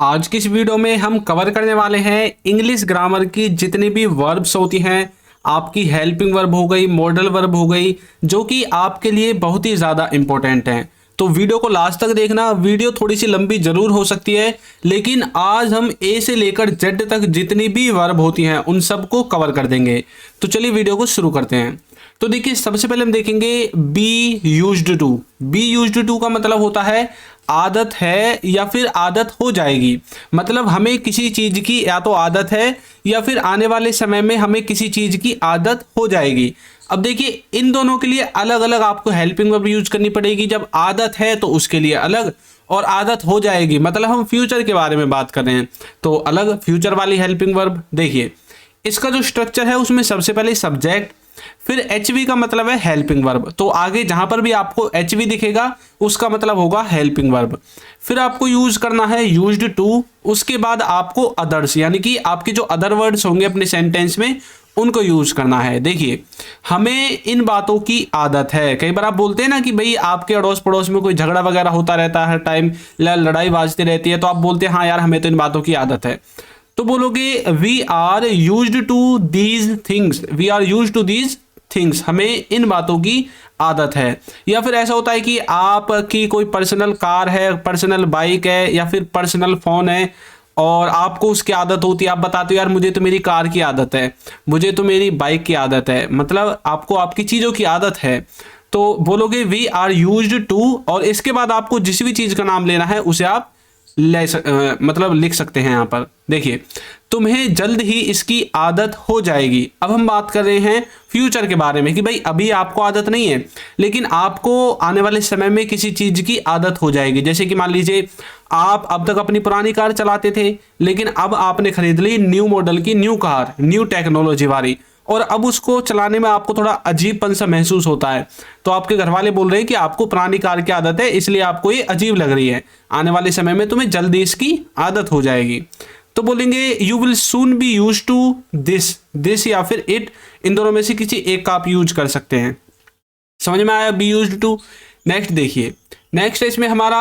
आज की इस वीडियो में हम कवर करने वाले हैं इंग्लिश ग्रामर की जितनी भी वर्ब्स होती हैं। आपकी हेल्पिंग वर्ब हो गई, मॉडल वर्ब हो गई, जो कि आपके लिए बहुत ही ज़्यादा इंपॉर्टेंट हैं। तो वीडियो को लास्ट तक देखना। वीडियो थोड़ी सी लंबी जरूर हो सकती है, लेकिन आज हम ए से लेकर जेड तक जितनी भी वर्ब होती हैं उन सबको कवर कर देंगे। तो चलिए वीडियो को शुरू करते हैं। तो देखिए, सबसे पहले हम देखेंगे be used to. Be used to का मतलब होता है आदत है या फिर आदत हो जाएगी। मतलब हमें किसी चीज की या तो आदत है या फिर आने वाले समय में हमें किसी चीज की आदत हो जाएगी। अब देखिए, इन दोनों के लिए अलग अलग आपको हेल्पिंग वर्ब यूज करनी पड़ेगी। जब आदत है तो उसके लिए अलग, और आदत हो जाएगी मतलब हम फ्यूचर के बारे में बात कर रहे हैं तो अलग फ्यूचर वाली हेल्पिंग वर्ब। देखिए, इसका जो स्ट्रक्चर है उसमें सबसे पहले सब्जेक्ट, फिर एचवी का मतलब है हेल्पिंग वर्ब। तो आगे जहां पर भी आपको एचवी दिखेगा उसका मतलब होगा हेल्पिंग वर्ब। फिर आपको यूज करना है यूज्ड टू। उसके बाद आपको अदर्स, यानी कि आपके जो अदर वर्ड्स होंगे अपने सेंटेंस में उनको यूज करना है। देखिए, हमें इन बातों की आदत है। कई बार आप बोलते हैं ना कि भाई आपके अड़ोस पड़ोस में कोई झगड़ा वगैरह होता रहता है, हर टाइम लड़ाई बाजती रहती है, तो आप बोलते हैं हाँ यार हमें तो इन बातों की आदत है। तो बोलोगे we are used to these things. We are used to these things, हमें इन बातों की आदत है। या फिर ऐसा होता है कि आपकी कोई पर्सनल कार है, पर्सनल बाइक है या फिर पर्सनल फोन है और आपको उसकी आदत होती है। आप बताते हो यार मुझे तो मेरी कार की आदत है, मुझे तो मेरी बाइक की आदत है, मतलब आपको आपकी चीज़ों की आदत है। तो बोलोगे वी आर यूज्ड टू, और इसके बाद आपको जिस भी चीज़ का नाम लेना है उसे आप मतलब लिख सकते हैं यहाँ पर। देखिए, तुम्हें जल्द ही इसकी आदत हो जाएगी। अब हम बात कर रहे हैं फ्यूचर के बारे में कि भाई अभी आपको आदत नहीं है लेकिन आपको आने वाले समय में किसी चीज की आदत हो जाएगी। जैसे कि मान लीजिए आप अब तक अपनी पुरानी कार चलाते थे, लेकिन अब आपने खरीद ली न्यू मॉडल की न्यू कार, न्यू टेक्नोलॉजी वाली, और अब उसको चलाने में आपको थोड़ा अजीबपन सा महसूस होता है। तो आपके घर वाले बोल रहे हैं कि आपको पुरानी कार की आदत है इसलिए आपको ये अजीब लग रही है, आने वाले समय में तुम्हें जल्दी इसकी आदत हो जाएगी। तो बोलेंगे you will soon be use to this. This या फिर इट, इन दोनों में से किसी एक का आप यूज कर सकते हैं। समझ में आया? Be use to. नेक्स्ट देखिए, नेक्स्ट इसमें हमारा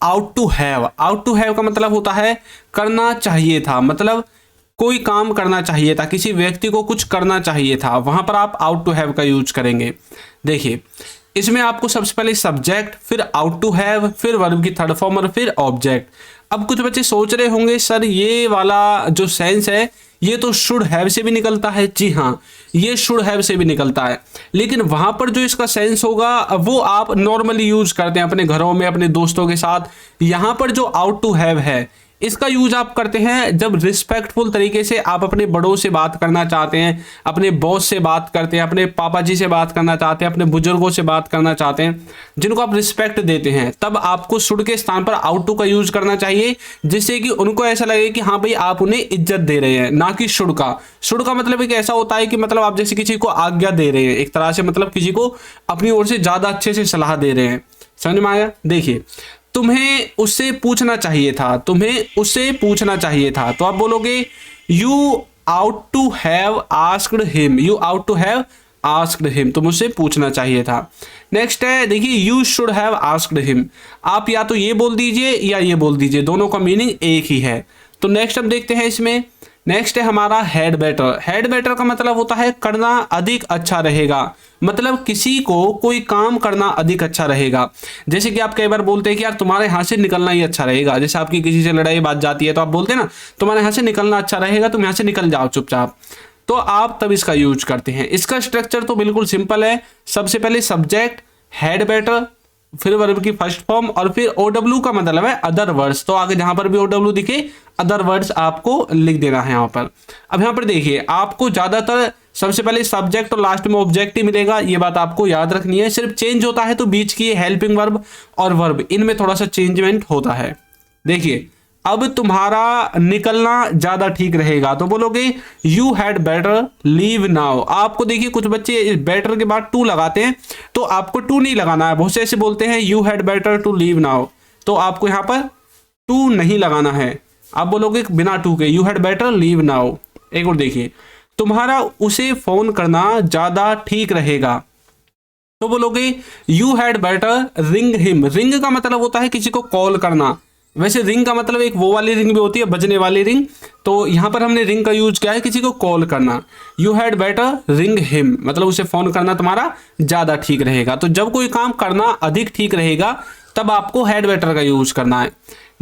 ought to have. Ought to have का मतलब होता है करना चाहिए था। मतलब कोई काम करना चाहिए था, किसी व्यक्ति को कुछ करना चाहिए था, वहां पर आप आउट टू हैव का यूज करेंगे। देखिए, इसमें आपको सबसे पहले सब्जेक्ट, फिर आउट टू हैव, फिर वर्ब की थर्ड फॉर्म और फिर ऑब्जेक्ट। अब कुछ बच्चे सोच रहे होंगे सर ये वाला जो सेंस है ये तो शुड हैव से भी निकलता है। जी हाँ, ये शुड हैव से भी निकलता है, लेकिन वहां पर जो इसका सेंस होगा वो आप नॉर्मली यूज करते हैं अपने घरों में, अपने दोस्तों के साथ। यहां पर जो आउट टू हैव है इसका यूज आप करते हैं जब रिस्पेक्टफुल तरीके से आप अपने बड़ों से बात करना चाहते हैं, अपने बॉस से बात करते हैं, अपने पापा जी से बात करना चाहते हैं, अपने बुजुर्गों से बात करना चाहते हैं, जिनको आप रिस्पेक्ट देते हैं। तब आपको शुड के स्थान पर आउट टू का यूज करना चाहिए, जिससे कि उनको ऐसा लगे कि हाँ भाई आप उन्हें इज्जत दे रहे हैं, ना कि शुड का। शुड का मतलब एक ऐसा होता है कि मतलब आप जैसे किसी को आज्ञा दे रहे हैं, एक तरह से मतलब किसी को अपनी ओर से ज्यादा अच्छे से सलाह दे रहे हैं। समझ में आया? देखिए, तुम्हें उससे पूछना चाहिए था, तुम्हें उससे पूछना चाहिए था। तो आप बोलोगे you ought to have asked him. You ought to have asked him, तुम उससे पूछना चाहिए था। नेक्स्ट है, देखिए, you should have asked him. आप या तो ये बोल दीजिए या ये बोल दीजिए, दोनों का मीनिंग एक ही है। तो नेक्स्ट हम देखते हैं इसमें। नेक्स्ट है हमारा हैड बेटर। हैड बेटर का मतलब होता है करना अधिक अच्छा रहेगा। मतलब किसी को कोई काम करना अधिक अच्छा रहेगा। जैसे कि आप कई बार बोलते हैं कि यार तुम्हारे यहाँ से निकलना ही अच्छा रहेगा। जैसे आपकी किसी से लड़ाई बात जाती है तो आप बोलते हैं ना तुम्हारे यहाँ से निकलना अच्छा रहेगा, तुम यहाँ से निकल जाओ चुपचाप। तो आप तब इसका यूज करते हैं। इसका स्ट्रक्चर तो बिल्कुल सिंपल है। सबसे पहले सब्जेक्ट, हैड बेटर, फिर वर्ब की फर्स्ट फॉर्म, और फिर OW का मतलब है अदर वर्ड्स। तो आगे जहां पर भी OW दिखे अदर वर्ड्स आपको लिख देना है यहाँ पर। अब यहाँ पर देखिए, आपको ज्यादातर सबसे पहले सब्जेक्ट और लास्ट में ऑब्जेक्ट ही मिलेगा, ये बात आपको याद रखनी है। सिर्फ चेंज होता है तो बीच की हेल्पिंग वर्ब और वर्ब, इनमें थोड़ा सा चेंजमेंट होता है। देखिए, अब तुम्हारा निकलना ज्यादा ठीक रहेगा। तो बोलोगे you had better leave now. आपको देखिए, कुछ बच्चे बेटर के बाद टू लगाते हैं, तो आपको टू नहीं लगाना है। बहुत से ऐसे बोलते हैं you had better to leave now, तो आपको यहाँ पर टू नहीं लगाना है। आप बोलोगे बिना टू के you had better leave now. एक और देखिए, तुम्हारा उसे फोन करना ज्यादा ठीक रहेगा। तो बोलोगे you had better ring him. Ring का मतलब होता है किसी को कॉल करना, वैसे रिंग का मतलब एक वो वाली रिंग भी होती है, बजने वाली रिंग, तो यहाँ पर हमने रिंग का यूज किया है किसी को कॉल करना। You had better ring him, मतलब उसे फोन करना तुम्हारा ज्यादा ठीक रहेगा। तो जब कोई काम करना अधिक ठीक रहेगा तब आपको हैड बेटर का यूज करना है।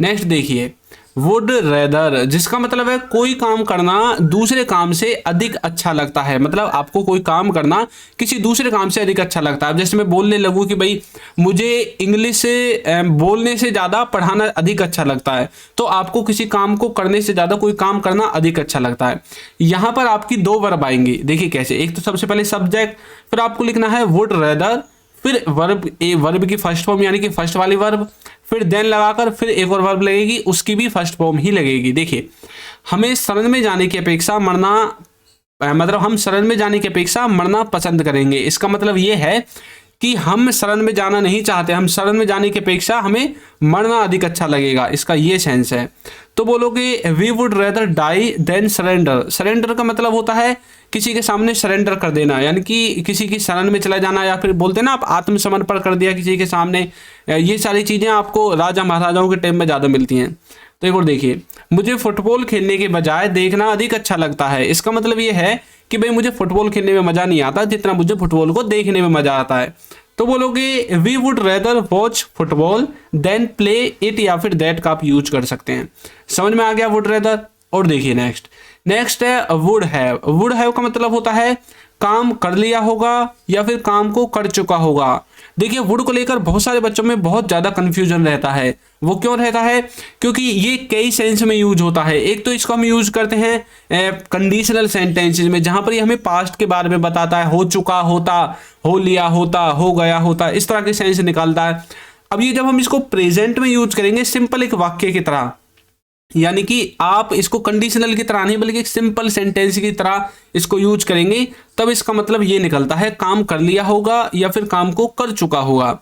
नेक्स्ट देखिए, वुड रेदर, जिसका मतलब है कोई काम करना दूसरे काम से अधिक अच्छा लगता है, मतलब आपको कोई काम करना किसी दूसरे काम से अधिक अच्छा लगता है। जैसे मैं बोलने लगूँ कि भाई मुझे इंग्लिश से बोलने से ज़्यादा पढ़ाना अधिक अच्छा लगता है, तो आपको किसी काम को करने से ज़्यादा कोई काम करना अधिक अच्छा लगता है। यहाँ पर आपकी दो वर्ब आएंगी, देखिए कैसे। एक तो सबसे पहले सब्जेक्ट, फिर आपको लिखना है वुड रेदर, फिर वर्ब, वर्ब की फर्स्ट फॉर्म यानी कि फर्स्ट वाली वर्ब, फिर देन लगाकर फिर एक और वर्ब लगेगी, उसकी भी फर्स्ट फॉर्म ही लगेगी। देखिए, हमें शरण में जाने की अपेक्षा मरना, मतलब हम शरण में जाने की अपेक्षा मरना पसंद करेंगे। इसका मतलब ये है कि हम शरण में जाना नहीं चाहते, हम शरण में जाने की अपेक्षा हमें मरना अधिक अच्छा लगेगा, इसका ये सेंस है। तो बोलोगे we would rather die than surrender. Surrender का मतलब होता है किसी के सामने सरेंडर कर देना, यानी कि किसी की शरण में चला जाना, या फिर बोलते हैं ना आप आत्मसमर्पण कर दिया किसी के सामने। ये सारी चीज़ें आपको राजा महाराजाओं के टाइम में ज़्यादा मिलती हैं। तो एक और देखिए, मुझे फुटबॉल खेलने के बजाय देखना अधिक अच्छा लगता है। इसका मतलब ये है कि भाई मुझे फुटबॉल खेलने में मज़ा नहीं आता जितना मुझे फुटबॉल को देखने में मज़ा आता है। तो बोलोगे we would rather watch football than play it, या फिर दैट का आप यूज कर सकते हैं। समझ में आ गया वुड रेदर। और देखिए नेक्स्ट है वुड हैव। वुड हैव का मतलब होता है काम कर लिया होगा या फिर काम को कर चुका होगा। देखिए, वुड को लेकर बहुत सारे बच्चों में बहुत ज़्यादा कंफ्यूजन रहता है। वो क्यों रहता है? क्योंकि ये कई सेंस में यूज होता है। एक तो इसको हम यूज करते हैं कंडीशनल सेंटेंसेज में, जहां पर ये हमें पास्ट के बारे में बताता है, हो चुका होता, हो लिया होता, हो गया होता, इस तरह के सेंस निकालता है। अब ये जब हम इसको प्रेजेंट में यूज करेंगे सिंपल एक वाक्य की तरह, यानी कि आप इसको कंडीशनल की तरह नहीं बल्कि एक सिंपल सेंटेंस की तरह इसको यूज करेंगे, तब इसका मतलब ये निकलता है काम कर लिया होगा या फिर काम को कर चुका होगा।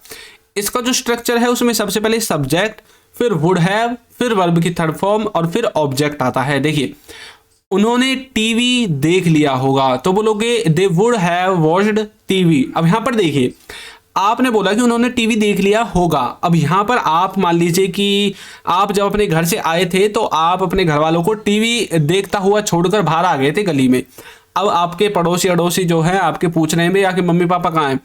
इसका जो स्ट्रक्चर है उसमें सबसे पहले सब्जेक्ट, फिर वुड हैव, फिर वर्ब की थर्ड फॉर्म और फिर ऑब्जेक्ट आता है। देखिए, उन्होंने टीवी देख लिया होगा, तो बोलोगे they would have watched TV. अब यहां पर देखिए, आपने बोला कि उन्होंने टीवी देख लिया होगा। अब यहाँ पर आप मान लीजिए कि आप जब अपने घर से आए थे तो आप अपने घर वालों को टीवी देखता हुआ छोड़कर बाहर आ गए थे गली में। अब आपके पड़ोसी अड़ोसी जो है आपके पूछ रहे हैं कि मम्मी पापा कहाँ हैं,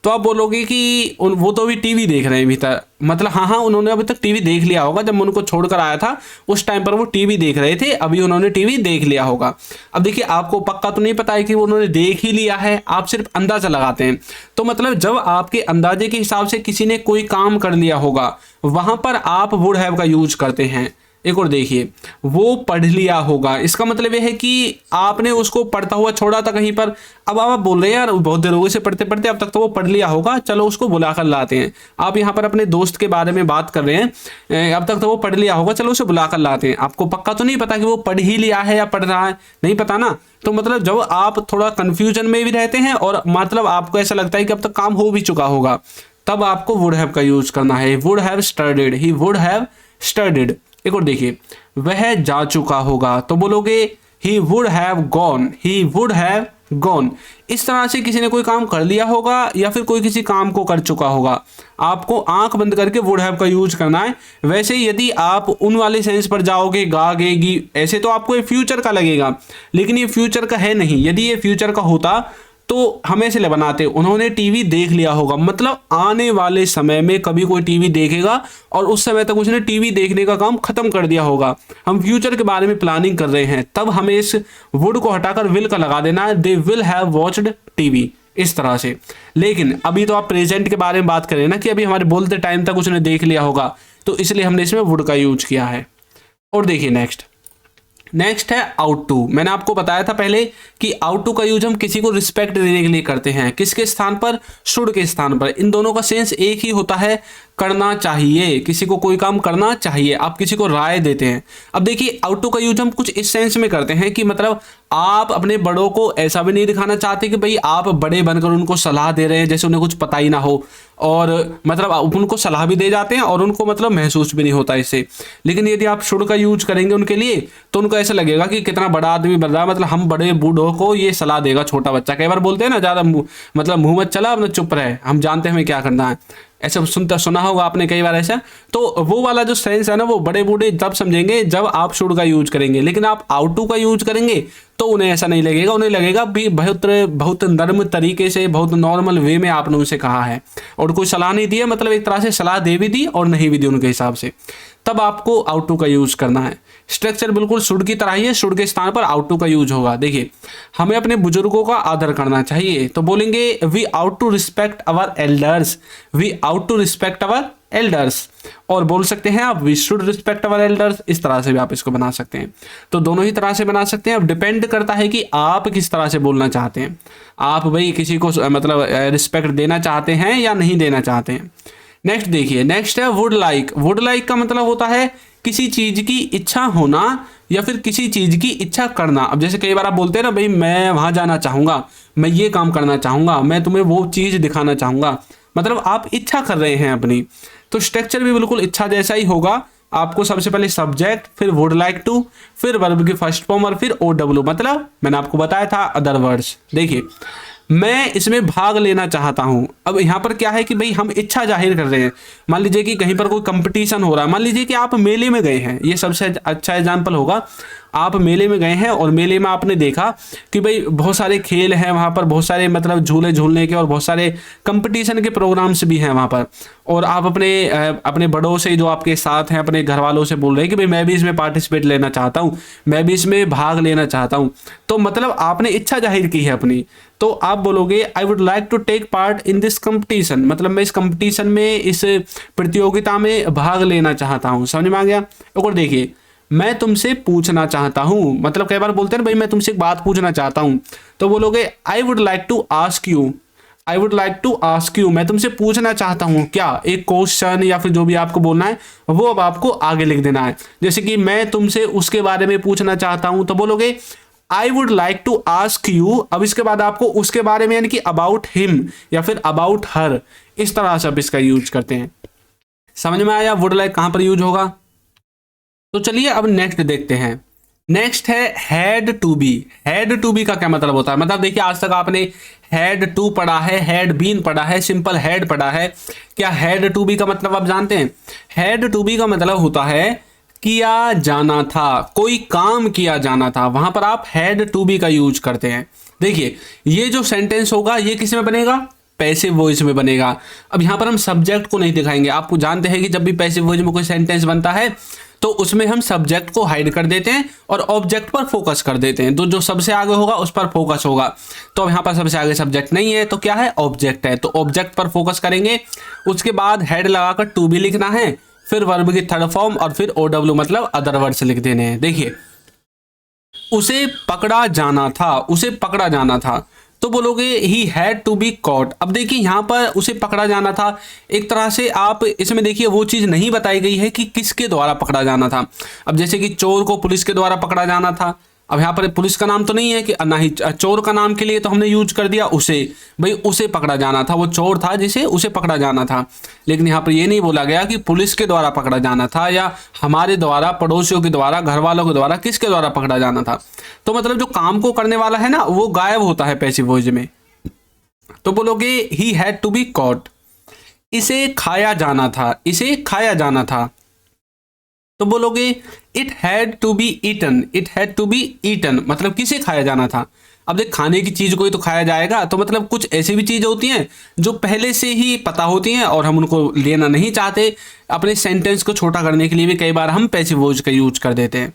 तो आप बोलोगे कि वो तो अभी टीवी देख रहे हैं भीतर, मतलब हाँ उन्होंने अभी तक टीवी देख लिया होगा। जब मैं उनको छोड़कर आया था उस टाइम पर वो टीवी देख रहे थे, अभी उन्होंने टीवी देख लिया होगा। अब देखिए, आपको पक्का तो नहीं पता है कि वो उन्होंने देख ही लिया है, आप सिर्फ अंदाजा लगाते हैं। तो मतलब जब आपके अंदाजे के हिसाब से किसी ने कोई काम कर लिया होगा, वहां पर आप वुड हैव का यूज करते हैं। एक और देखिए, वो पढ़ लिया होगा, इसका मतलब यह है कि आपने उसको पढ़ता हुआ छोड़ा था कहीं पर। अब आप बोल रहे हैं यार बहुत देर हो गई से पढ़ते पढ़ते, अब तक तो वो पढ़ लिया होगा, चलो उसको बुलाकर लाते हैं। आप यहाँ पर अपने दोस्त के बारे में बात कर रहे हैं, अब तक तो वो पढ़ लिया होगा, चलो उसे बुलाकर लाते हैं। आपको पक्का तो नहीं पता कि वो पढ़ ही लिया है या पढ़ रहा है, नहीं पता ना। तो मतलब जब आप थोड़ा कंफ्यूजन में भी रहते हैं और मतलब आपको ऐसा लगता है कि अब तक काम हो भी चुका होगा, तब आपको वुड हैव का यूज करना है। Would have studied, he would have studied. एक और देखिए, वह जा चुका होगा, तो बोलोगे ही would have gone, he would have gone. इस तरह से किसी ने कोई काम कर लिया होगा या फिर कोई किसी काम को कर चुका होगा, आपको आंख बंद करके वुड हैव का यूज करना है। वैसे यदि आप उन वाले सेंस पर जाओगे गा गेगी, ऐसे तो आपको ये फ्यूचर का लगेगा, लेकिन ये फ्यूचर का है नहीं। यदि ये फ्यूचर का होता तो हम ऐसे बनाते, उन्होंने टीवी देख लिया होगा, मतलब आने वाले समय में कभी कोई टीवी देखेगा और उस समय तक उसने टीवी देखने का काम खत्म कर दिया होगा। हम फ्यूचर के बारे में प्लानिंग कर रहे हैं, तब हमें इस वुड को हटाकर विल का लगा देना है, they will have watched TV, इस तरह से। लेकिन अभी तो आप प्रेजेंट के बारे में बात करें ना, कि अभी हमारे बोलते टाइम तक उसने देख लिया होगा, तो इसलिए हमने इसमें वुड का यूज किया है। और देखिए नेक्स्ट है आउट टू। मैंने आपको बताया था पहले कि आउट टू का यूज हम किसी को रिस्पेक्ट देने के लिए करते हैं। किसके स्थान पर? शुड के स्थान पर। इन दोनों का सेंस एक ही होता है, करना चाहिए, किसी को कोई काम करना चाहिए, आप किसी को राय देते हैं। अब देखिए, आउट टू का यूज हम कुछ इस सेंस में करते हैं कि मतलब आप अपने बड़ों को ऐसा भी नहीं दिखाना चाहते कि भाई आप बड़े बनकर उनको सलाह दे रहे हैं जैसे उन्हें कुछ पता ही ना हो, और मतलब आप उनको सलाह भी दे जाते हैं और उनको मतलब महसूस भी नहीं होता इससे। लेकिन यदि आप शुड का यूज करेंगे उनके लिए, तो उनको ऐसा लगेगा कि कितना बड़ा आदमी बन रहा है, मतलब हम बड़े बूढ़ों को ये सलाह देगा छोटा बच्चा। कई बार बोलते हैं ना, ज़्यादा मतलब मुंह मत चला, अपना चुप रहे, हम जानते हैं हमें क्या करना है। ऐसा सुना होगा आपने कई बार ऐसा। तो वो वाला जो सेंस है ना, वो बड़े बूढ़े तब समझेंगे जब आप शुड का यूज करेंगे, लेकिन आप आउट टू का यूज करेंगे तो उन्हें ऐसा नहीं लगेगा। उन्हें लगेगा भी बहुत नर्म तरीके से, बहुत नॉर्मल वे में आपने उनसे कहा है और कोई सलाह नहीं दी है, मतलब एक तरह से सलाह दे भी दी और नहीं भी दी उनके हिसाब से, तब आपको आउट टू का यूज करना है। स्ट्रक्चर बिल्कुल शुड की तरह ही है, शुड के स्थान पर आउट टू का यूज होगा। देखिए, हमें अपने बुजुर्गों का आदर करना चाहिए, तो बोलेंगे we ought to respect our elders, we ought to respect our elders. और बोल सकते हैं आप we should respect our elders, इस तरह से भी आप इसको बना सकते हैं। तो दोनों ही तरह से बना सकते हैं। अब डिपेंड करता है कि आप किस तरह से बोलना चाहते हैं। आप भाई किसी को मतलब रिस्पेक्ट देना चाहते हैं या नहीं देना चाहते हैं। नेक्स्ट देखिए, नेक्स्ट है वुड लाइक। वुड लाइक का मतलब होता है किसी चीज की इच्छा होना या फिर किसी चीज की इच्छा करना। अब जैसे कई बार आप बोलते हैं ना, भाई मैं वहां जाना चाहूंगा, मैं ये काम करना चाहूंगा, मैं तुम्हें वो चीज दिखाना चाहूंगा, मतलब आप इच्छा कर रहे हैं अपनी। तो स्ट्रक्चर भी बिल्कुल इच्छा जैसा ही होगा। आपको सबसे पहले सब्जेक्ट, फिर वुड लाइक टू, फिर वर्ब की फर्स्ट फॉर्म और फिर OW, मतलब मैंने आपको बताया था अदर वर्ड्स। देखिए, मैं इसमें भाग लेना चाहता हूं। अब यहाँ पर क्या है कि भाई हम इच्छा जाहिर कर रहे हैं। मान लीजिए कि कहीं पर कोई कंपटीशन हो रहा है, मान लीजिए कि आप मेले में गए हैं, ये सबसे अच्छा एग्जाम्पल होगा। आप मेले में गए हैं और मेले में आपने देखा कि भाई बहुत सारे खेल हैं वहाँ पर, बहुत सारे मतलब झूले झूलने के और बहुत सारे कंपटीशन के प्रोग्राम्स भी हैं वहाँ पर। और आप अपने बड़ों से जो आपके साथ हैं, अपने घर वालों से बोल रहे हैं कि भाई मैं भी इसमें पार्टिसिपेट लेना चाहता हूँ, मैं भी इसमें भाग लेना चाहता हूँ। तो मतलब आपने इच्छा जाहिर की है अपनी। तो आप बोलोगे I would like to take part in this competition, मतलब मैं इस कंपटीशन में, इस प्रतियोगिता में भाग लेना चाहता हूँ। समझ में आ गया। और देखिए, मैं तुमसे पूछना चाहता हूँ, मतलब कई बार बोलते हैं भाई मैं तुमसे एक बात पूछना चाहता हूँ, तो बोलोगे I would like to ask you, I would like to ask you, मैं तुमसे पूछना चाहता हूँ क्या, एक क्वेश्चन या फिर जो भी आपको बोलना है वो अब आपको आगे लिख देना है। जैसे कि मैं तुमसे उसके बारे में पूछना चाहता हूँ, तो बोलोगे I would like to ask you. अब इसके बाद आपको उसके बारे में, यानी कि अबाउट हिम या फिर अबाउट हर, इस तरह से आप इसका यूज करते हैं। समझ में आया वुड लाइक कहां पर यूज होगा। तो चलिए अब नेक्स्ट देखते हैं। नेक्स्ट है had to be. Had to be का क्या मतलब होता है। मतलब देखिए, आज तक आपने हैड टू पढ़ा है, हैड बीन पढ़ा है, सिंपल हैड पढ़ा है। क्या हैड टू बी का मतलब आप जानते हैं। हैड टू बी का मतलब होता है किया जाना था, कोई काम किया जाना था, वहां पर आप हैड टू बी का यूज करते हैं। देखिए, ये जो सेंटेंस होगा ये किस में बनेगा, पैसिव वॉइस में बनेगा। अब यहाँ पर हम सब्जेक्ट को नहीं दिखाएंगे। आपको जानते हैं कि जब भी पैसिव वॉइस में कोई सेंटेंस बनता है तो उसमें हम सब्जेक्ट को हाइड कर देते हैं और ऑब्जेक्ट पर फोकस कर देते हैं। तो जो सबसे आगे होगा उस पर फोकस होगा। तो अब यहाँ पर सबसे आगे सब्जेक्ट नहीं है तो क्या है, ऑब्जेक्ट है। तो ऑब्जेक्ट पर फोकस करेंगे, उसके बाद हेड लगाकर टू बी लिखना है, फिर वर्ब की थर्ड फॉर्म और फिर OW मतलब अदर वर्ड्स लिख देने हैं। देखिए, उसे पकड़ा जाना था, उसे पकड़ा जाना था, तो बोलोगे he had to be caught. अब देखिए, यहाँ पर उसे पकड़ा जाना था, एक तरह से आप इसमें देखिए वो चीज़ नहीं बताई गई है कि किसके द्वारा पकड़ा जाना था। अब जैसे कि चोर को पुलिस के द्वारा पकड़ा जाना था, अब यहाँ पर पुलिस का नाम तो नहीं है कि ना ही चोर का नाम के लिए तो हमने यूज कर दिया उसे, भाई उसे पकड़ा जाना था, वो चोर था जिसे उसे पकड़ा जाना था। लेकिन यहाँ पर ये नहीं बोला गया कि पुलिस के द्वारा पकड़ा जाना था या हमारे द्वारा, पड़ोसियों के द्वारा, घर वालों के द्वारा, किसके द्वारा पकड़ा जाना था। तो मतलब जो काम को करने वाला है ना वो गायब होता है पैसिव वॉइस में। तो बोलोगे he had to be caught. इसे खाया जाना था, इसे खाया जाना था, तो बोलोगे it had to be eaten, it had to be eaten, मतलब किसे खाया जाना था। अब देख, खाने की चीज को ही तो खाया जाएगा, तो मतलब कुछ ऐसी भी चीज होती हैं जो पहले से ही पता होती हैं और हम उनको लेना नहीं चाहते। अपने सेंटेंस को छोटा करने के लिए भी कई बार हम पैसिव वॉइस का यूज कर देते हैं।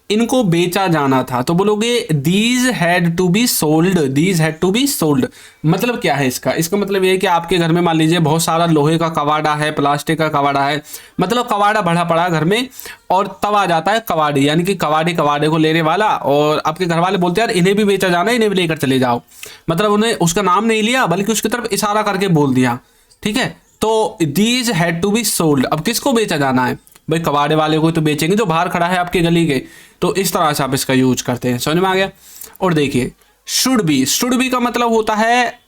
इनको बेचा जाना था, तो बोलोगे these had to be sold, these had to be sold. मतलब क्या है इसका, इसका मतलब ये है कि आपके घर में मान लीजिए बहुत सारा लोहे का कवाड़ा है, प्लास्टिक का कवाड़ा है, मतलब कवाड़ा भरा पड़ा घर में, और तब आ जाता है कवाड़ी, यानी कि कवाड़े को लेने वाला, और आपके घर वाले बोलते हैं यार इन्हें भी बेचा जाना है, इन्हें भी लेकर चले जाओ। मतलब उन्हें उसका नाम नहीं लिया बल्कि उसकी तरफ इशारा करके बोल दिया। ठीक है, तो these had to be sold. अब किसको बेचा जाना है, भाई कबाड़े वाले को तो बेचेंगे जो बाहर खड़ा है आपके गली के। तो इस तरह से आप इसका यूज करते हैं। समझ में आ गया। और देखिए, शुड बी, शुड बी का मतलब होता है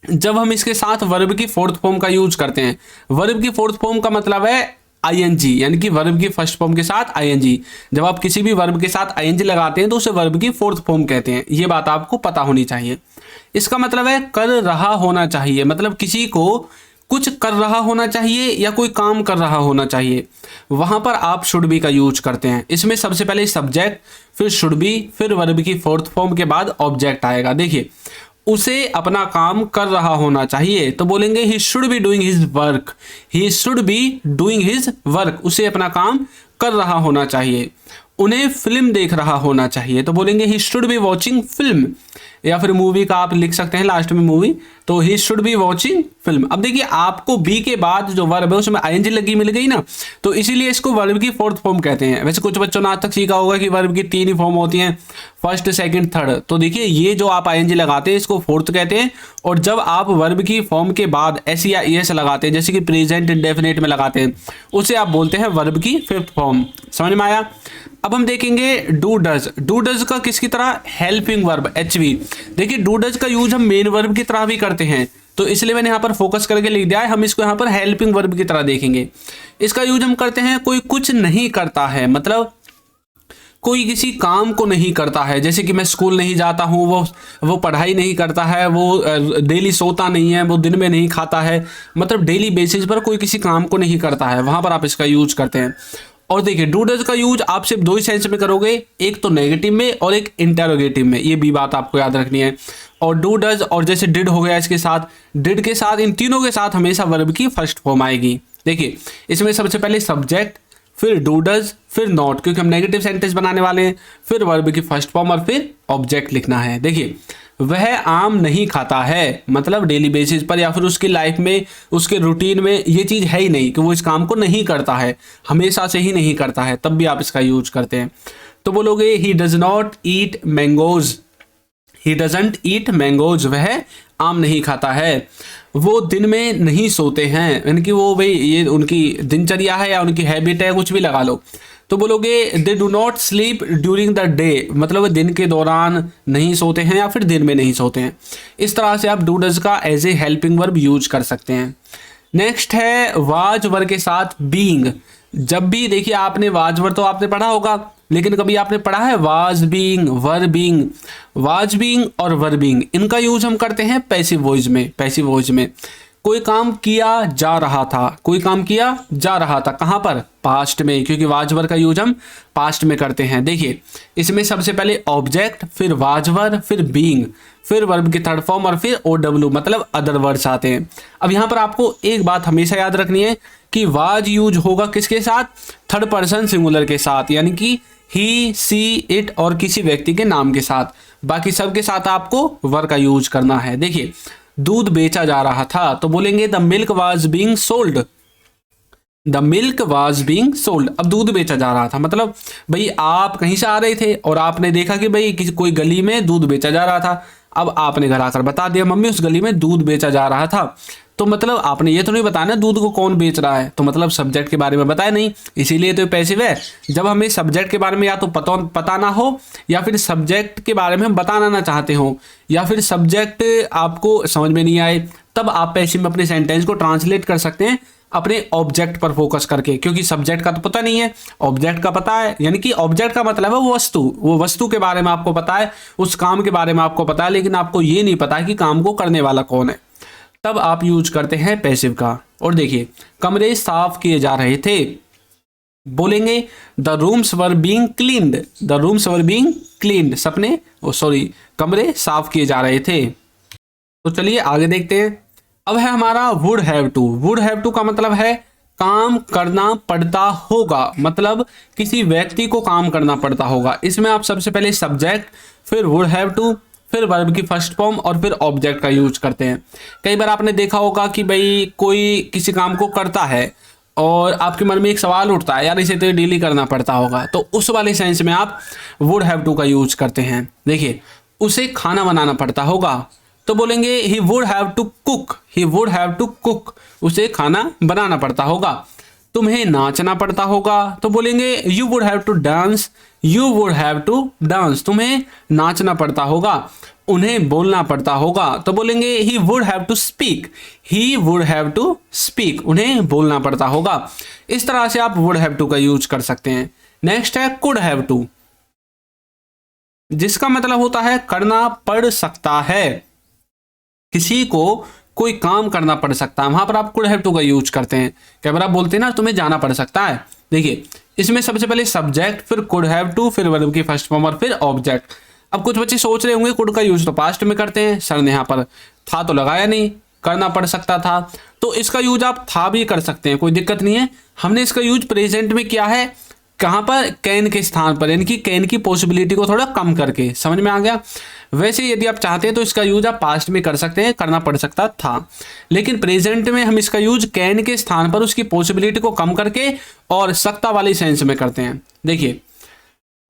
जब हम इसके साथ वर्ब की फोर्थ फॉर्म का यूज करते हैं। वर्ब की फोर्थ फॉर्म का मतलब है ING, यानी कि वर्ब की फर्स्ट फॉर्म के साथ ING। जब आप किसी भी वर्ब के साथ ING लगाते हैं तो उसे वर्ब की फोर्थ फॉर्म कहते हैं। ये बात आपको पता होनी चाहिए। इसका मतलब है कर रहा होना चाहिए, मतलब किसी को कुछ कर रहा होना चाहिए या कोई काम कर रहा होना चाहिए, वहां पर आप शुड बी का यूज करते हैं। इसमें सबसे पहले सब्जेक्ट, फिर शुड बी, फिर वर्ब की फोर्थ फॉर्म के बाद ऑब्जेक्ट आएगा। देखिए, उसे अपना काम कर रहा होना चाहिए तो बोलेंगे he should be doing his work. He should be doing his work, उसे अपना काम कर रहा होना चाहिए। उन्हें फिल्म देख रहा होना चाहिए तो बोलेंगे he should be watching film, या फिर मूवी का आप लिख सकते हैं लास्ट में मूवी, तो he should be watching film. अब देखिए, आपको बी के बाद जो वर्ब है उसमें आईएनजी लगी मिल गई ना, तो इसीलिए इसको वर्ब की फोर्थ फॉर्म कहते हैं। वैसे कुछ बच्चों ने आज तक सीखा होगा कि वर्ब की 3 ही फॉर्म होती हैं, फर्स्ट, सेकंड, थर्ड। तो देखिए, ये जो आप आईएनजी लगाते हैं इसको फोर्थ कहते हैं, और जब आप वर्ब की फॉर्म के बाद एस या ईएस लगाते हैं, जैसे कि प्रेजेंट इंडेफिनिट में लगाते हैं, उसे आप बोलते हैं वर्ब की फिफ्थ फॉर्म। समझ में आया? अब हम देखेंगे डू डज। डू डज का किसकी तरह? Helping verb, HV. देखिए, डू डज का यूज हम मेन वर्ब की तरह भी करते हैं, तो इसलिए मैंने यहाँ पर फोकस करके लिख दिया है। हम इसको यहाँ पर हेल्पिंग वर्ब की तरह देखेंगे। इसका यूज हम करते हैं कोई कुछ नहीं करता है, मतलब कोई किसी काम को नहीं करता है। जैसे कि मैं स्कूल नहीं जाता हूँ, वो पढ़ाई नहीं करता है, वो डेली सोता नहीं है, वो दिन में नहीं खाता है, मतलब डेली बेसिस पर कोई किसी काम को नहीं करता है, वहां पर आप इसका यूज करते हैं। और देखिए, डू डज का यूज आप सिर्फ 2 ही सेंस में करोगे, एक तो नेगेटिव में और एक इंटेरोगेटिव में, ये भी बात आपको याद रखनी है। और डू डज और जैसे डिड हो गया, इसके साथ डिड के साथ, इन तीनों के साथ हमेशा वर्ब की फर्स्ट फॉर्म आएगी। देखिए, इसमें सबसे पहले सब्जेक्ट, फिर डू डज, फिर नॉट, क्योंकि हम नेगेटिव सेंटेंस बनाने वाले हैं, फिर वर्ब की फर्स्ट फॉर्म और फिर ऑब्जेक्ट लिखना है। देखिए, वह आम नहीं खाता है, मतलब डेली बेसिस पर या फिर उसकी लाइफ में, उसके रूटीन में ये चीज़ है ही नहीं कि वो इस काम को नहीं करता है, हमेशा से ही नहीं करता है, तब भी आप इसका यूज करते हैं। तो बोलोगे he does not eat mangoes. He doesn't eat mangoes, वह आम नहीं खाता है। वो दिन में नहीं सोते हैं, यानी कि वो भाई ये उनकी दिनचर्या है या उनकी हैबिट है, कुछ भी लगा लो। तो बोलोगे they do not sleep during the day, मतलब वो दिन के दौरान नहीं सोते हैं या फिर दिन में नहीं सोते हैं। इस तरह से आप डू डज का as a helping verb use कर सकते हैं। नेक्स्ट है वाज वर्ब के साथ बीइंग। जब भी देखिए, आपने वाज वर्ब तो आपने पढ़ा होगा, लेकिन कभी आपने पढ़ा है was being, were being? Was being और वर बीइंग, इनका यूज हम करते हैं पैसिव वॉइस में। पैसिव वॉइस में कोई काम किया जा रहा था, कोई काम किया जा रहा था, कहां पर? पास्ट में, क्योंकि वाज वर्ब का यूज हम पास्ट में करते हैं। देखिए, इसमें सबसे पहले ऑब्जेक्ट, फिर वाज वर्ब, फिर बीइंग, फिर वर्ब की थर्ड फॉर्म और फिर OW, मतलब अदर वर्ड्स आते हैं। अब यहां पर आपको एक बात हमेशा याद रखनी है कि वाज यूज होगा किसके साथ? थर्ड पर्सन सिंगुलर के साथ, यानी कि ही, सी, इट और किसी व्यक्ति के नाम के साथ। बाकी सबके साथ आपको वर का यूज करना है। देखिए, दूध बेचा जा रहा था तो बोलेंगे the milk was being sold. The milk was being sold. अब दूध बेचा जा रहा था, मतलब भाई आप कहीं से आ रहे थे और आपने देखा कि भाई किसी कोई गली में दूध बेचा जा रहा था। अब आपने घर आकर बता दिया मम्मी उस गली में दूध बेचा जा रहा था, तो मतलब आपने ये तो नहीं बताया ना दूध को कौन बेच रहा है, तो मतलब सब्जेक्ट के बारे में बताया नहीं, इसीलिए तो पैसिव है। जब हमें सब्जेक्ट के बारे में या तो पता ना हो, या फिर सब्जेक्ट के बारे में हम बताना ना चाहते हो, या फिर सब्जेक्ट आपको समझ में नहीं आए, तब आप पैसिव में अपने सेंटेंस को ट्रांसलेट कर सकते हैं अपने ऑब्जेक्ट पर फोकस करके, क्योंकि सब्जेक्ट का तो पता नहीं है, ऑब्जेक्ट का पता है। यानी कि ऑब्जेक्ट का मतलब है वो वस्तु के बारे में आपको पता है, उस काम के बारे में आपको पता है, लेकिन आपको ये नहीं पता है कि काम को करने वाला कौन है, तब आप यूज करते हैं पैसिव का। और देखिए, कमरे साफ किए जा रहे थे, बोलेंगे the rooms were being cleaned. The rooms were being cleaned, कमरे साफ किए जा रहे थे। तो चलिए आगे देखते हैं। अब है हमारा would have to. Would have to का मतलब है काम करना पड़ता होगा, मतलब किसी व्यक्ति को काम करना पड़ता होगा। इसमें आप सबसे पहले सब्जेक्ट, फिर वुड हैव टू, फिर वर्ब की फर्स्ट फॉर्म और फिर ऑब्जेक्ट का यूज करते हैं। कई बार आपने देखा होगा कि भाई कोई किसी काम को करता है और आपके मन में एक सवाल उठता है, यार इसे तो डेली करना पड़ता होगा, तो उस वाले सेंस में आप वुड हैव टू का यूज करते हैं। देखिए, उसे खाना बनाना पड़ता होगा तो बोलेंगे he would have to cook. He would have to cook, उसे खाना बनाना पड़ता होगा। तुम्हें नाचना पड़ता होगा तो बोलेंगे you would have to dance. You would have to dance, तुम्हें नाचना पड़ता होगा। उन्हें बोलना पड़ता होगा तो बोलेंगे he would have to speak. He would have to speak, उन्हें बोलना पड़ता होगा। इस तरह से आप वुड हैव टू का यूज कर सकते हैं। नेक्स्ट है कुड हैव टू, जिसका मतलब होता है करना पड़ सकता है। किसी को कोई काम करना पड़ सकता है, वहां पर आप कुड हैव टू का यूज करते हैं। कई बार आप बोलते हैं ना तुम्हें जाना पड़ सकता है। देखिए इसमें सबसे पहले सब्जेक्ट, फिर कुड हैव टू, फिर वर्ब की फर्स्ट फॉर्म और फिर ऑब्जेक्ट। अब कुछ बच्चे सोच रहे होंगे कुड का यूज तो पास्ट में करते हैं, सर ने यहाँ पर था तो लगाया नहीं, करना पड़ सकता था, तो इसका यूज आप था भी कर सकते हैं, कोई दिक्कत नहीं है। हमने इसका यूज प्रेजेंट में किया है, कहाँ पर, कैन के स्थान पर, यानी कि कैन की पॉसिबिलिटी को थोड़ा कम करके। समझ में आ गया। वैसे यदि आप चाहते हैं तो इसका यूज आप पास्ट में कर सकते हैं, करना पड़ सकता था, लेकिन प्रेजेंट में हम इसका यूज कैन के स्थान पर उसकी पॉसिबिलिटी को कम करके और सकता वाली सेंस में करते हैं। देखिए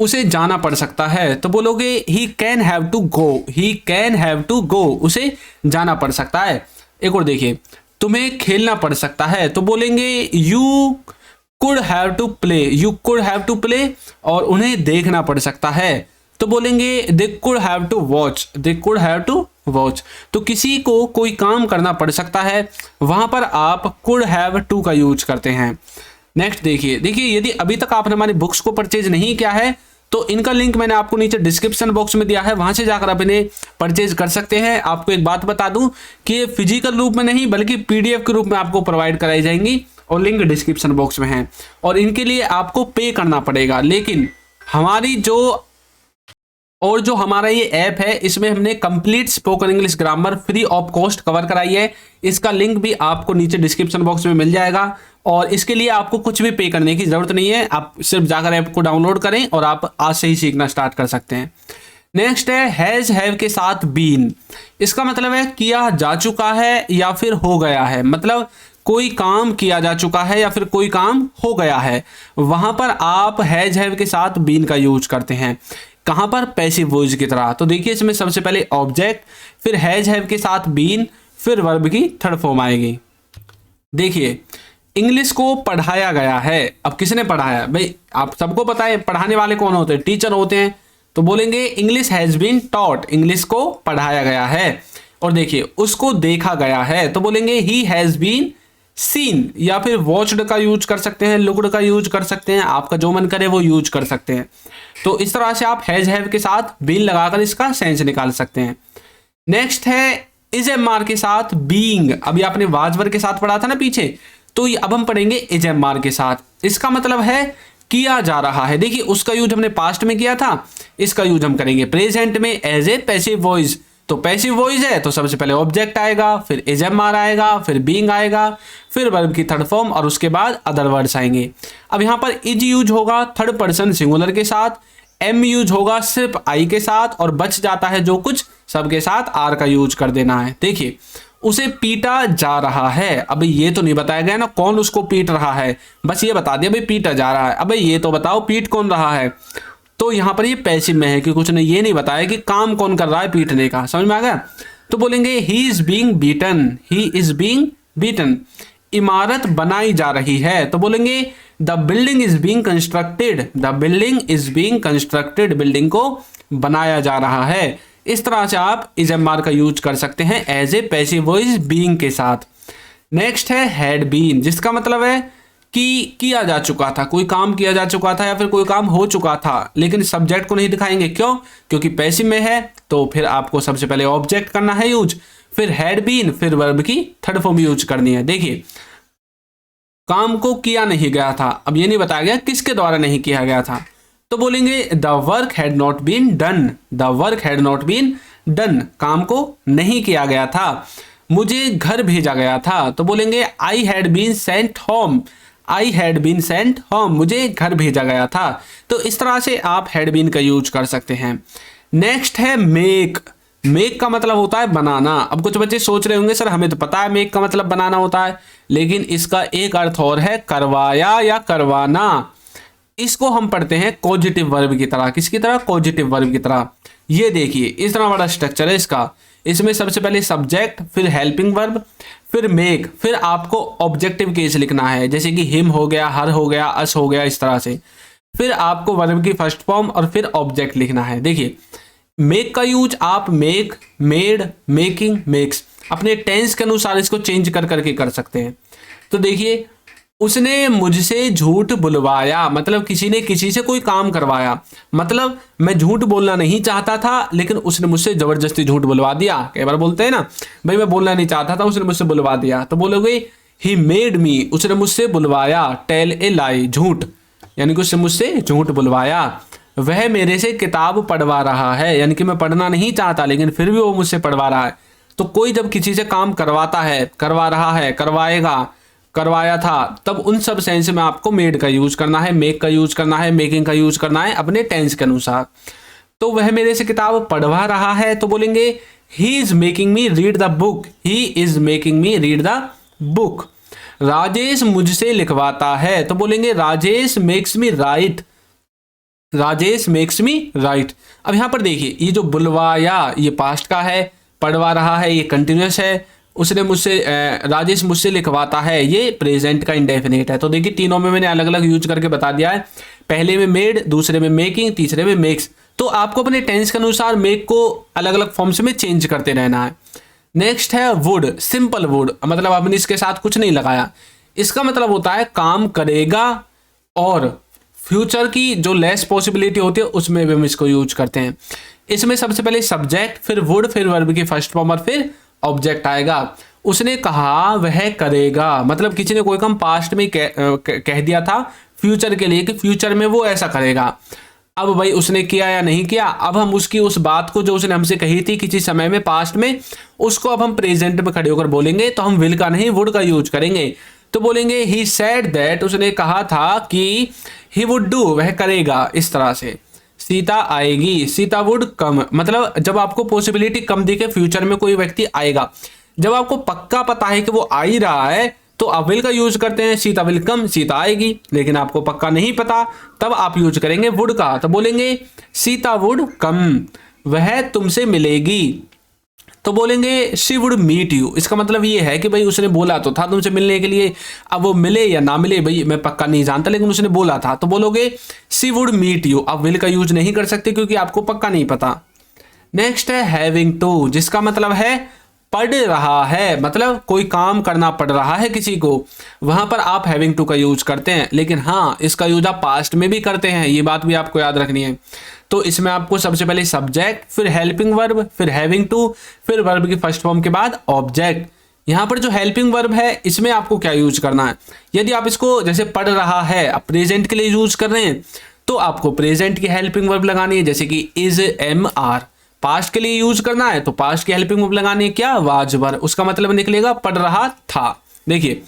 उसे जाना पड़ सकता है तो बोलोगे he can have to go, he can have to go, उसे जाना पड़ सकता है। एक और देखिए, तुम्हें खेलना पड़ सकता है तो बोलेंगे you could have to play, you could have to play, और उन्हें देखना पड़ सकता है तो बोलेंगे they could have to watch, they could have to watch. तो किसी को कोई काम करना पड़ सकता है, वहां पर आप कुड हैव टू का यूज करते हैं। नेक्स्ट देखिए यदि अभी तक आपने हमारी बुक्स को परचेज नहीं किया है तो इनका लिंक मैंने आपको नीचे डिस्क्रिप्शन बॉक्स में दिया है, वहां से जाकर आप इन्हें परचेज कर सकते हैं। आपको एक बात बता दूं कि ये फिजिकल रूप में नहीं बल्कि पीडीएफ के रूप में आपको प्रोवाइड कराई जाएंगी और लिंक डिस्क्रिप्शन बॉक्स में है, और इनके लिए आपको पे करना पड़ेगा। लेकिन जो हमारा ये ऐप है इसमें हमने complete spoken English grammar free of cost cover कराई है। इसका लिंक भी आपको नीचे डिस्क्रिप्शन बॉक्स में मिल जाएगा, और इसके लिए आपको कुछ भी पे करने की जरूरत नहीं है। आप सिर्फ जाकर ऐप को डाउनलोड करें और आप आज से ही सीखना स्टार्ट कर सकते हैं। नेक्स्ट है हैज हैव के साथ बीन। इसका मतलब है किया जा चुका है या फिर हो गया है, मतलब कोई काम किया जा चुका है या फिर कोई काम हो गया है, वहां पर आप हैज हैव के साथ बीन का यूज करते हैं। कहां पर, पैसिव वॉइस की तरह। तो देखिए इसमें सबसे पहले ऑब्जेक्ट, फिर हैज हैव के साथ बीन, फिर वर्ब की थर्ड फॉर्म आएगी। देखिए इंग्लिश को पढ़ाया गया है। अब किसने पढ़ाया भाई, आप सबको पता है पढ़ाने वाले कौन होते हैं, टीचर होते हैं। तो बोलेंगे English has been taught, English को पढ़ाया गया है। और देखिए उसको देखा गया है तो बोलेंगे ही हैज बीन सीन, या फिर वॉच्ड का यूज कर सकते हैं, लुक्ड का यूज कर सकते हैं, आपका जो मन करे वो यूज कर सकते हैं। तो इस तरह से आप हैज हैव के साथ बीन लगाकर इसका सेंस निकाल सकते हैं। नेक्स्ट है इज एम आर के साथ बीइंग। अभी आपने वाजवर के साथ पढ़ा था ना पीछे, तो अब हम पढ़ेंगे इज एम आर के साथ। इसका मतलब है किया जा रहा है। देखिए उसका यूज हमने पास्ट में किया था, इसका यूज हम करेंगे प्रेजेंट में एज ए पैसिव वॉइस। तो पैसिव वॉइस है तो सबसे पहले ऑब्जेक्ट आएगा, फिर इज एम आर आएगा, फिर बीइंग आएगा, फिर वर्ब की थर्ड फॉर्म, और उसके बाद अदर वर्ड्स आएंगे। अब यहाँ पर इज यूज होगा थर्ड पर्सन सिंगुलर के साथ, एम यूज होगा सिर्फ आई के साथ, और बच जाता है जो कुछ सबके साथ आर का यूज कर देना है। देखिए उसे पीटा जा रहा है। अबे ये तो नहीं बताया गया ना कौन उसको पीट रहा है, बस ये बता दिया भाई पीटा जा रहा है। अबे ये तो बताओ पीट कौन रहा है। तो यहाँ पर ये पैसिव में है कि कुछ ने ये नहीं बताया कि काम कौन कर रहा है पीटने का। समझ में आ गया। तो बोलेंगे he is being beaten, he is being beaten. इमारत बनाई जा रही है तो बोलेंगे the building is being constructed, the building is being constructed, building को बनाया जा रहा है। इस तरह से आप इज एम आर का यूज कर सकते हैं as a passive voice being के साथ। नेक्स्ट है हैड बीन, जिसका मतलब है कि किया जा चुका था, कोई काम किया जा चुका था या फिर कोई काम हो चुका था, लेकिन सब्जेक्ट को नहीं दिखाएंगे। क्यों? क्योंकि पैसिव में है, तो फिर आपको सबसे पहले ऑब्जेक्ट करना है यूज, फिर हैड बीन, फिर वर्ब की थर्ड फॉर्म यूज करनी है। देखिए काम को किया नहीं गया था, अब ये नहीं बताया गया किसके द्वारा नहीं किया गया था, तो बोलेंगे the work had not been done, the work had not been done, काम को नहीं किया गया था। मुझे घर भेजा गया था तो बोलेंगे I had been sent home, I had been sent home, मुझे घर भेजा गया था। तो इस तरह से आप हैड बीन का यूज कर सकते हैं। नेक्स्ट है मेक, मेक का मतलब होता है बनाना। अब कुछ बच्चे सोच रहे होंगे सर हमें तो पता है मेक का मतलब बनाना होता है, लेकिन इसका एक अर्थ और है करवाया या करवाना। इसको हम पढ़ते हैं कॉजेटिव वर्ब की तरह। किसकी तरह? कॉजेटिव वर्ब की तरह। ये देखिए इतना बड़ा स्ट्रक्चर है इसका। इसमें सबसे पहले सब्जेक्ट, फिर हेल्पिंग वर्ब, फिर मेक, फिर आपको ऑब्जेक्टिव केस लिखना है, जैसे कि हिम हो गया, हर हो गया, अस हो गया, इस तरह से। फिर आपको वर्ब की फर्स्ट फॉर्म और फिर ऑब्जेक्ट लिखना है। देखिए मेक का यूज आप मेक, मेड, मेकिंग, मेक्स अपने टेंस के अनुसार इसको चेंज कर करके कर सकते हैं। तो देखिए उसने मुझसे झूठ बुलवाया, मतलब किसी ने किसी से कोई काम करवाया, मतलब मैं झूठ बोलना नहीं चाहता था लेकिन उसने मुझसे जबरदस्ती झूठ बुलवा दिया। कई बार बोलते हैं ना, भाई मैं बोलना नहीं चाहता था, उसने मुझसे बुलवा दिया, तो बोलोगे ही मेड मी, उसने मुझसे बुलवाया, टेल ए लाई, झूठ, यानी कि उसने मुझसे झूठ बुलवाया। वह मेरे से किताब पढ़वा रहा है, यानी कि मैं पढ़ना नहीं चाहता लेकिन फिर भी वो मुझसे पढ़वा रहा है। तो कोई जब किसी से काम करवाता है, करवा रहा है, करवाएगा, करवाया था, तब उन सब सेंस में आपको मेड का यूज करना है, मेक का यूज करना है, मेकिंग का यूज करना है अपने टेंस के अनुसार। तो वह मेरे से किताब पढ़वा रहा है, तो बोलेंगे he is making me read the book, he is making me read the book. Rajesh मुझसे लिखवाता है, तो बोलेंगे Rajesh makes me right, Rajesh makes me right. अब यहां पर देखिए, ये जो बुलवाया ये पास्ट का है, पढ़वा रहा है ये कंटिन्यूस है, उसने मुझसे राजेश मुझसे लिखवाता है ये प्रेजेंट का इंडेफिनिट है। तो देखिए तीनों में मैंने अलग अलग यूज करके बता दिया है, पहले में मेड, दूसरे में मेकिंग, तीसरे में मेक्स। तो आपको अपने टेंस के अनुसार मेक को अलग अलग फॉर्म्स में चेंज करते रहना है। नेक्स्ट है वुड, सिंपल वुड, मतलब आपने इसके साथ कुछ नहीं लगाया। इसका मतलब होता है काम करेगा, और फ्यूचर की जो लेस पॉसिबिलिटी होती है उसमें भी हम इसको यूज करते हैं। इसमें सबसे पहले सब्जेक्ट, फिर वुड, फिर वर्ब की फर्स्ट फॉर्म और फिर ऑब्जेक्ट आएगा। उसने कहा वह करेगा, मतलब किसी ने कोई काम पास्ट में कह दिया था फ्यूचर के लिए कि फ्यूचर में वो ऐसा करेगा। अब भाई उसने किया या नहीं किया, अब हम उसकी उस बात को जो उसने हमसे कही थी किसी समय में पास्ट में, उसको अब हम प्रेजेंट में खड़े होकर बोलेंगे, तो हम विल का नहीं वुड का यूज करेंगे। तो बोलेंगे ही सेड दैट, उसने कहा था कि ही वुड डू, वह करेगा, इस तरह से। सीता आएगी, सीता वुड कम, मतलब जब आपको पॉसिबिलिटी कम दिखे फ्यूचर में कोई व्यक्ति आएगा, जब आपको पक्का पता है कि वो आ ही रहा है तो आप विल का यूज करते हैं, सीता विल कम, सीता आएगी। लेकिन आपको पक्का नहीं पता तब आप यूज करेंगे वुड का, तो बोलेंगे सीता वुड कम, वह तुमसे मिलेगी। तो बोलेंगे शी वुड मीट यू, इसका मतलब ये है कि भाई उसने बोला तो था तुमसे मिलने के लिए, अब वो मिले या ना मिले भाई मैं पक्का नहीं जानता, लेकिन उसने बोला था, तो बोलोगे शी वुड मीट यू। आप विल का यूज नहीं कर सकते क्योंकि आपको पक्का नहीं पता। नेक्स्ट है हैविंग टू, जिसका मतलब है पढ़ रहा है, मतलब कोई काम करना पड़ रहा है किसी को, वहां पर आप हैविंग टू का यूज करते हैं। लेकिन हाँ, इसका यूज आप पास्ट में भी करते हैं, ये बात भी आपको याद रखनी है। तो इसमें आपको सबसे पहले सब्जेक्ट, फिर हेल्पिंग वर्ब, फिर हैविंग टू, फिर वर्ब की फर्स्ट फॉर्म के बाद ऑब्जेक्ट। यहाँ पर जो हेल्पिंग वर्ब है इसमें आपको क्या यूज करना है, यदि आप इसको जैसे पढ़ रहा है आप प्रेजेंट के लिए यूज कर रहे हैं तो आपको प्रेजेंट की हेल्पिंग वर्ब लगानी है, जैसे कि इज एम आर। पास्ट के लिए यूज करना है तो पास्ट की हेल्पिंग वर्ब लगानी है, क्या, वाज वर, उसका मतलब निकलेगा पढ़ रहा था। देखिए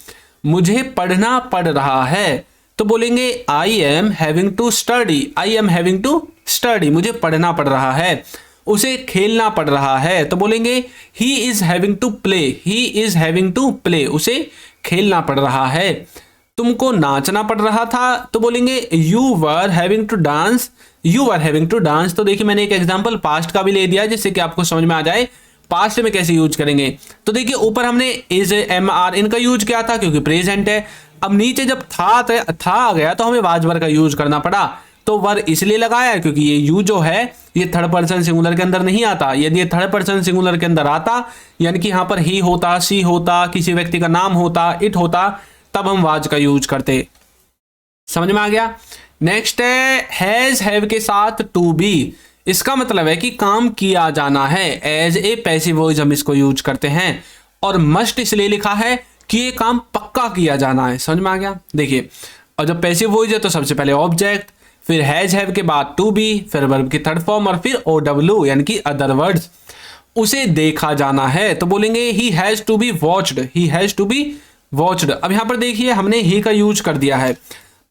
मुझे पढ़ना पड़ रहा है, तो बोलेंगे I am having to study, I am having to study, मुझे पढ़ना पड़ रहा है। उसे खेलना पड़ रहा है, तो बोलेंगे he is having to play, he is having to play, उसे खेलना पड़ रहा है। तुमको नाचना पड़ रहा था, तो बोलेंगे you were having to dance, you were having to dance. तो देखिए मैंने एक एग्जांपल पास्ट का भी ले दिया जिससे कि आपको समझ में आ जाए पास्ट में कैसे यूज करेंगे। तो देखिए ऊपर हमने इज एम आर इनका यूज किया था क्योंकि प्रेजेंट है। अब नीचे जब था आ गया तो हमें वाज वर का यूज करना पड़ा। तो वर इसलिए लगाया क्योंकि ये यू जो है ये थर्ड पर्सन सिंगुलर के अंदर नहीं आता। यदि ये थर्ड पर्सन सिंगुलर के अंदर आता, यानी कि यहाँ पर ही होता, सी होता, किसी व्यक्ति का नाम होता, इट होता, तब हम वाज का यूज करते। समझ में आ गया। नेक्स्ट है हैज हैव के साथ टू बी। इसका मतलब है कि काम किया जाना है, एज ए पैसिव वॉइस हम इसको यूज करते हैं। और मस्ट इसलिए लिखा है कि ये काम पक्का किया जाना है। समझ में आ गया। देखिए, और जब पैसिव वॉइस है तो सबसे पहले ऑब्जेक्ट, फिर हैज हैव के बाद टू बी, फिर वर्ब की थर्ड फॉर्म और फिर ओ डब्ल्यू यानी कि अदर वर्ड्स। उसे देखा जाना है तो बोलेंगे he has to be watched, he has to be watched. अब यहां पर देखिए हमने ही का यूज कर दिया है।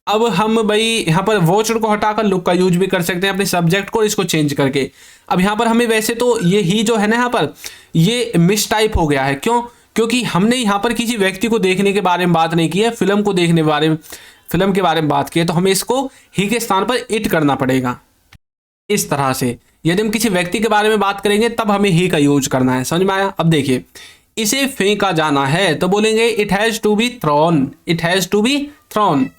अब हम भाई यहाँ पर वॉच्ड को हटाकर लुक का यूज भी कर सकते हैं अपने सब्जेक्ट को इसको चेंज करके। अब यहाँ पर हमें वैसे तो ये ही जो है ना यहाँ पर ये मिस टाइप हो गया है। क्यों? क्योंकि हमने यहाँ पर किसी व्यक्ति को देखने के बारे में बात नहीं की है, फिल्म को देखने के बारे में बात की है, तो हमें इसको ही के स्थान पर इट करना पड़ेगा। इस तरह से यदि हम किसी व्यक्ति के बारे में बात करेंगे तब हमें ही का यूज करना है। समझ में आया। अब देखिए इसे फेंका जाना है तो बोलेंगे it has to be thrown, it has to be thrown.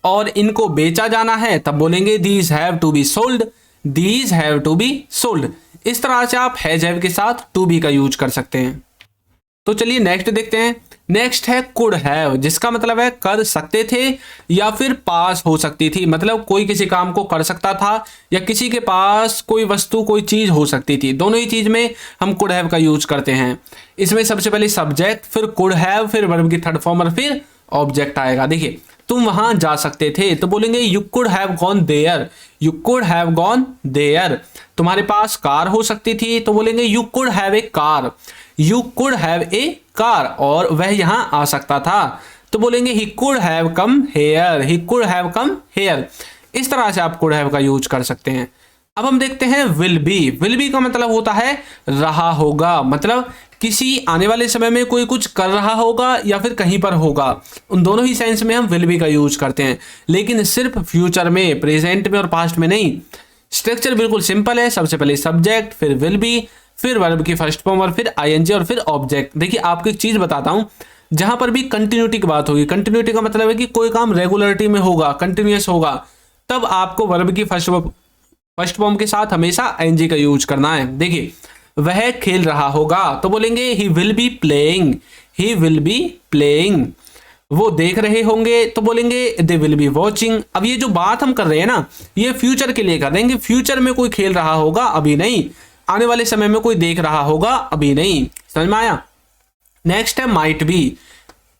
और इनको बेचा जाना है तब बोलेंगे these have to be sold, these have to be sold. इस तरह से आप हैज हैव के साथ टू बी का यूज कर सकते हैं। तो चलिए नेक्स्ट देखते हैं। नेक्स्ट है कुड हैव, जिसका मतलब है कर सकते थे या फिर पास हो सकती थी, मतलब कोई किसी काम को कर सकता था या किसी के पास कोई वस्तु कोई चीज हो सकती थी, दोनों ही चीज में हम कुड हैव का यूज करते हैं। इसमें सबसे पहले सब्जेक्ट, फिर कुड हैव, फिर वर्ब की थर्ड फॉर्म और फिर ऑब्जेक्ट आएगा। देखिए तुम वहां जा सकते थे तो बोलेंगे you could have gone there, you could have gone there. तुम्हारे पास कार हो सकती थी तो बोलेंगे you could have a car, you could have a car, और वह यहां आ सकता था तो बोलेंगे he could have come here, he could have come here. इस तरह से आप कुड हैव का यूज कर सकते हैं। अब हम देखते हैं विल बी। विल बी का मतलब होता है रहा होगा, मतलब किसी आने वाले समय में कोई कुछ कर रहा होगा या फिर कहीं पर होगा, उन दोनों ही सेंस में हम विल बी का यूज करते हैं, लेकिन सिर्फ फ्यूचर में, प्रेजेंट में और पास्ट में नहीं। स्ट्रक्चर बिल्कुल सिंपल है, सबसे पहले सब्जेक्ट, फिर विल बी, फिर वर्ब की फर्स्ट फॉर्म और फिर आईएनजी और फिर ऑब्जेक्ट। देखिए आपको एक चीज बताता हूं, जहां पर भी कंटिन्यूटी की बात होगी, कंटिन्यूटी का मतलब है कि कोई काम रेगुलरिटी में होगा, कंटिन्यूअस होगा, तब आपको वर्ब की फर्स्ट फॉर्म के साथ हमेशा आईएनजी का यूज करना है। देखिए वह खेल रहा होगा तो बोलेंगे he will be playing, he will be playing. वो देख रहे होंगे तो बोलेंगे दे विल बी वॉचिंग। अब ये जो बात हम कर रहे हैं ना, ये फ्यूचर के लिए कर रहे हैं, फ्यूचर में कोई खेल रहा होगा अभी नहीं, आने वाले समय में कोई देख रहा होगा अभी नहीं। समझ में आया? नेक्स्ट है माइट बी।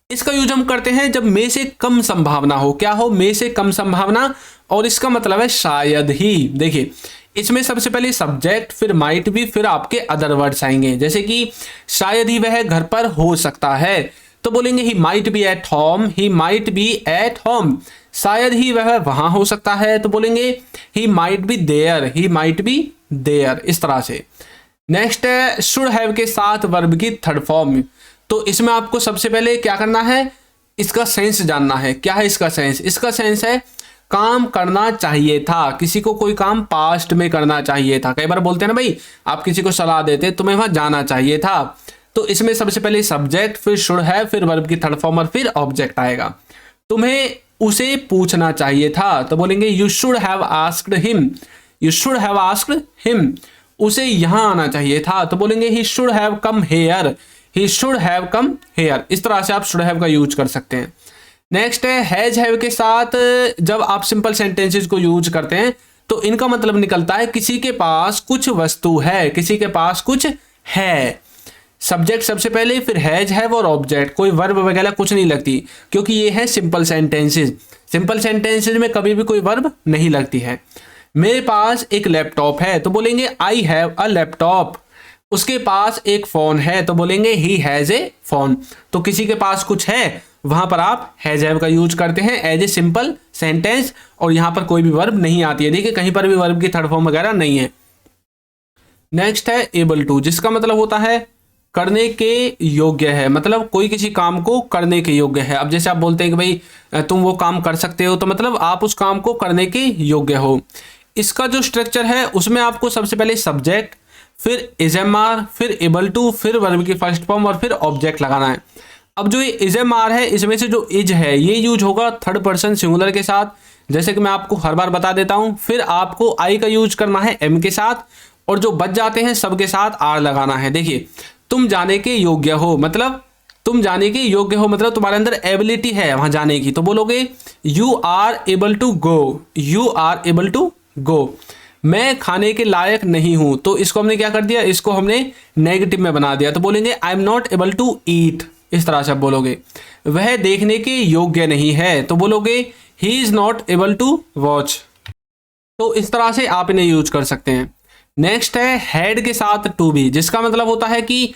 इसका यूज हम करते हैं जब में से कम संभावना हो। क्या हो? में से कम संभावना, और इसका मतलब है शायद ही। देखिए इसमें सबसे पहले सब्जेक्ट, फिर माइट बी, फिर आपके अदर वर्ड्स आएंगे, जैसे कि शायद ही वह घर पर हो सकता है तो बोलेंगे he might be at home, he might be at home. शायद ही वह वहां हो सकता है तो बोलेंगे he might be there, he might be there. इस तरह से। नेक्स्ट है शुड हैव के साथ वर्ब की थर्ड फॉर्म। तो इसमें आपको सबसे पहले क्या करना है, इसका सेंस जानना है। क्या है इसका सेंस? इसका सेंस है काम करना चाहिए था, किसी को कोई काम पास्ट में करना चाहिए था। कई बार बोलते हैं ना भाई, आप किसी को सलाह देते तुम्हें वहां जाना चाहिए था, तो इसमें सबसे पहले सब्जेक्ट, फिर शुड हैव, फिर वर्ब की थर्ड फॉर्म और फिर ऑब्जेक्ट आएगा। तुम्हें उसे पूछना चाहिए था तो बोलेंगे you should have asked him, you should have asked him. उसे यहां आना चाहिए था तो बोलेंगे he should have come here, he should have come here. इस तरह से आप शुड हैव का यूज कर सकते हैं। नेक्स्ट है हैज हैव के साथ जब आप सिंपल सेंटेंसेस को यूज करते हैं तो इनका मतलब निकलता है किसी के पास कुछ वस्तु है, किसी के पास कुछ है। सब्जेक्ट सबसे पहले, फिर हैज हैव और ऑब्जेक्ट, कोई वर्ब वगैरह कुछ नहीं लगती, क्योंकि ये है सिंपल सेंटेंसेस। सिंपल सेंटेंसेस में कभी भी कोई वर्ब नहीं लगती है। मेरे पास एक लैपटॉप है तो बोलेंगे आई हैव अ लैपटॉप। उसके पास एक फोन है तो बोलेंगे ही हैज ए फोन। तो किसी के पास कुछ है, वहां पर आप हैज हैव का यूज करते हैं एज ए सिंपल सेंटेंस, और यहां पर कोई भी वर्ब नहीं आती है। देखिए कहीं पर भी वर्ब की थर्ड फॉर्म वगैरह नहीं है। नेक्स्ट है एबल टू, जिसका मतलब होता है करने के योग्य है, मतलब कोई किसी काम को करने के योग्य है। अब जैसे आप बोलते हैं कि भाई तुम वो काम कर सकते हो, तो मतलब आप उस काम को करने के योग्य हो। इसका जो स्ट्रक्चर है उसमें आपको सबसे पहले सब्जेक्ट, फिर इजएमआर, फिर एबल टू, फिर वर्ब की फर्स्ट फॉर्म और फिर ऑब्जेक्ट लगाना है। अब जो ये इजएमआर है, इसमें से जो इज है ये यूज होगा थर्ड पर्सन सिंगुलर के साथ, जैसे कि मैं आपको हर बार बता देता हूं। फिर आपको आई का यूज करना है एम के साथ, और जो बच जाते हैं सबके साथ आर लगाना है। देखिए तुम जाने के योग्य हो, मतलब तुम जाने के योग्य हो मतलब तुम्हारे अंदर एबिलिटी है वहां जाने की, तो बोलोगे you are able to go, you are able to go. मैं खाने के लायक नहीं हूं, तो इसको हमने क्या कर दिया, इसको हमने नेगेटिव में बना दिया, तो बोलेंगे I am not able to eat. इस तरह से आप बोलोगे। वह देखने के योग्य नहीं है तो बोलोगे he is not able to watch. तो इस तरह से आप इन्हें यूज कर सकते हैं। नेक्स्ट है हैड के साथ टू बी, जिसका मतलब होता है कि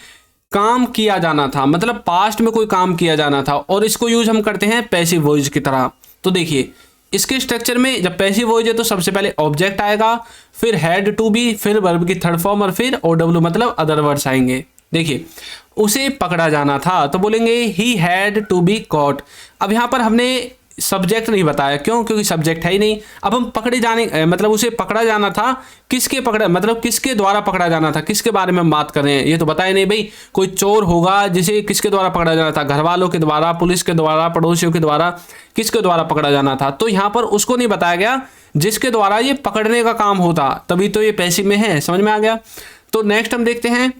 काम किया जाना था, मतलब पास्ट में कोई काम किया जाना था, और इसको यूज हम करते हैं पैसिव वॉइस की तरह। तो देखिए इसके स्ट्रक्चर में जब पैसिव वॉइस है तो सबसे पहले ऑब्जेक्ट आएगा, फिर हैड टू बी, फिर वर्ब की थर्ड फॉर्म और फिर ओडब्ल्यू मतलब अदर वर्ड्स आएंगे। देखिए उसे पकड़ा जाना था तो बोलेंगे he had to be caught. अब यहाँ पर हमने सब्जेक्ट नहीं बताया, क्यों? क्योंकि सब्जेक्ट है ही नहीं। अब हम पकड़े जाने मतलब उसे पकड़ा जाना था, किसके पकड़ा मतलब किसके द्वारा पकड़ा जाना था, किसके बारे में हम बात कर रहे हैं ये तो बताया नहीं भाई। कोई चोर होगा जिसे किसके द्वारा पकड़ा जाना था, घर वालों के द्वारा, पुलिस के द्वारा, पड़ोसियों के द्वारा, किसके द्वारा पकड़ा जाना था। तो यहाँ पर उसको नहीं बताया गया जिसके द्वारा ये पकड़ने का काम होता, तभी तो ये पैसिव में है। समझ में आ गया? तो नेक्स्ट हम देखते हैं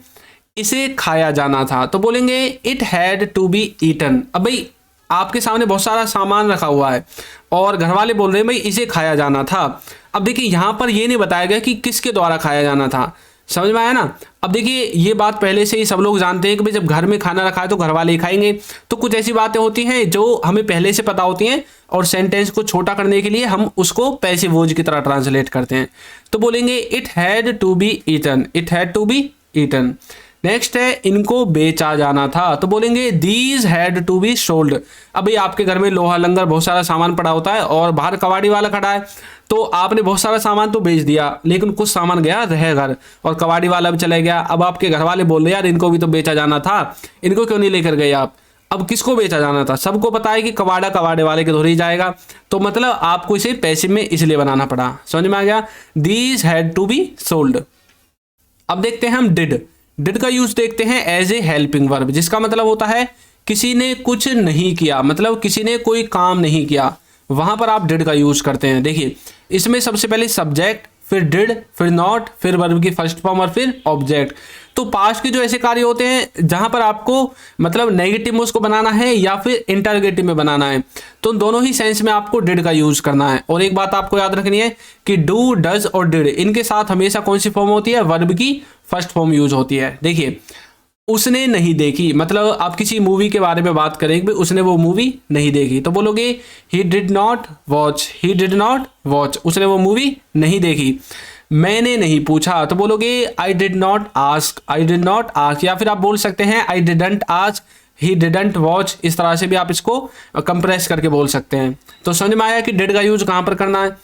इसे खाया जाना था, तो बोलेंगे it had to be eaten. अब भाई आपके सामने बहुत सारा सामान रखा हुआ है और घर वाले बोल रहे हैं भाई इसे खाया जाना था। अब देखिए यहाँ पर ये नहीं बताया गया कि किसके द्वारा खाया जाना था, समझ में आया ना। अब देखिए ये बात पहले से ही सब लोग जानते हैं कि भाई जब घर में खाना रखा है तो घर वाले ही खाएंगे। तो कुछ ऐसी बातें होती हैं जो हमें पहले से पता होती हैं और सेंटेंस को छोटा करने के लिए हम उसको पैसिव वॉइस की तरह ट्रांसलेट करते हैं। तो बोलेंगे it had to be eaten, it had to be eaten. Next है इनको बेचा जाना था, तो बोलेंगे these had to be sold. अभी आपके घर में लोहा लंगर बहुत सारा सामान पड़ा होता है और बाहर कबाड़ी वाला खड़ा है, तो आपने बहुत सारा सामान तो बेच दिया लेकिन कुछ सामान गया रह घर और कबाड़ी वाला भी चला गया। अब आपके घर वाले बोल रहे यार इनको भी तो बेचा जाना था, इनको क्यों नहीं लेकर गए आप। अब किसको बेचा जाना था, सबको पता है कि कबाड़ा कबाड़े वाले के धोरी जाएगा, तो मतलब आपको इसे पैसिव में इसलिए बनाना पड़ा। समझ में आ गया, these had to be sold. अब देखते हैं हम डिड का यूज देखते हैं एज ए हेल्पिंग वर्ब, जिसका मतलब होता है किसी ने कुछ नहीं किया, मतलब किसी ने कोई काम नहीं किया, वहां पर आप डिड का यूज करते हैं। देखिए इसमें सबसे पहले सब्जेक्ट, फिर डिड, फिर नॉट, फिर वर्ब की फर्स्ट फॉर्म और फिर ऑब्जेक्ट। तो पास्ट के जो ऐसे कार्य होते हैं जहां पर आपको मतलब नेगेटिव में उसको बनाना है या फिर इंटरगेटिव में बनाना है, तो दोनों ही सेंस में आपको डिड का यूज करना है। और एक बात आपको याद रखनी है कि डू, डज और डिड इनके साथ हमेशा कौन सी फॉर्म होती है, वर्ब की फर्स्ट फॉर्म यूज होती है। देखिए उसने नहीं देखी, मतलब आप किसी मूवी के बारे में बात करेंगे उसने वो मूवी नहीं देखी, तो बोलोगे he did not watch, he did not watch, उसने वो मूवी नहीं देखी। मैंने नहीं पूछा, तो बोलोगे I did not ask, I did not ask. या फिर आप बोल सकते हैं I didn't ask, he didn't watch. इस तरह से भी आप इसको कंप्रेस करके बोल सकते हैं। तो समझ में आया कि डिड का यूज कहाँ पर करना है।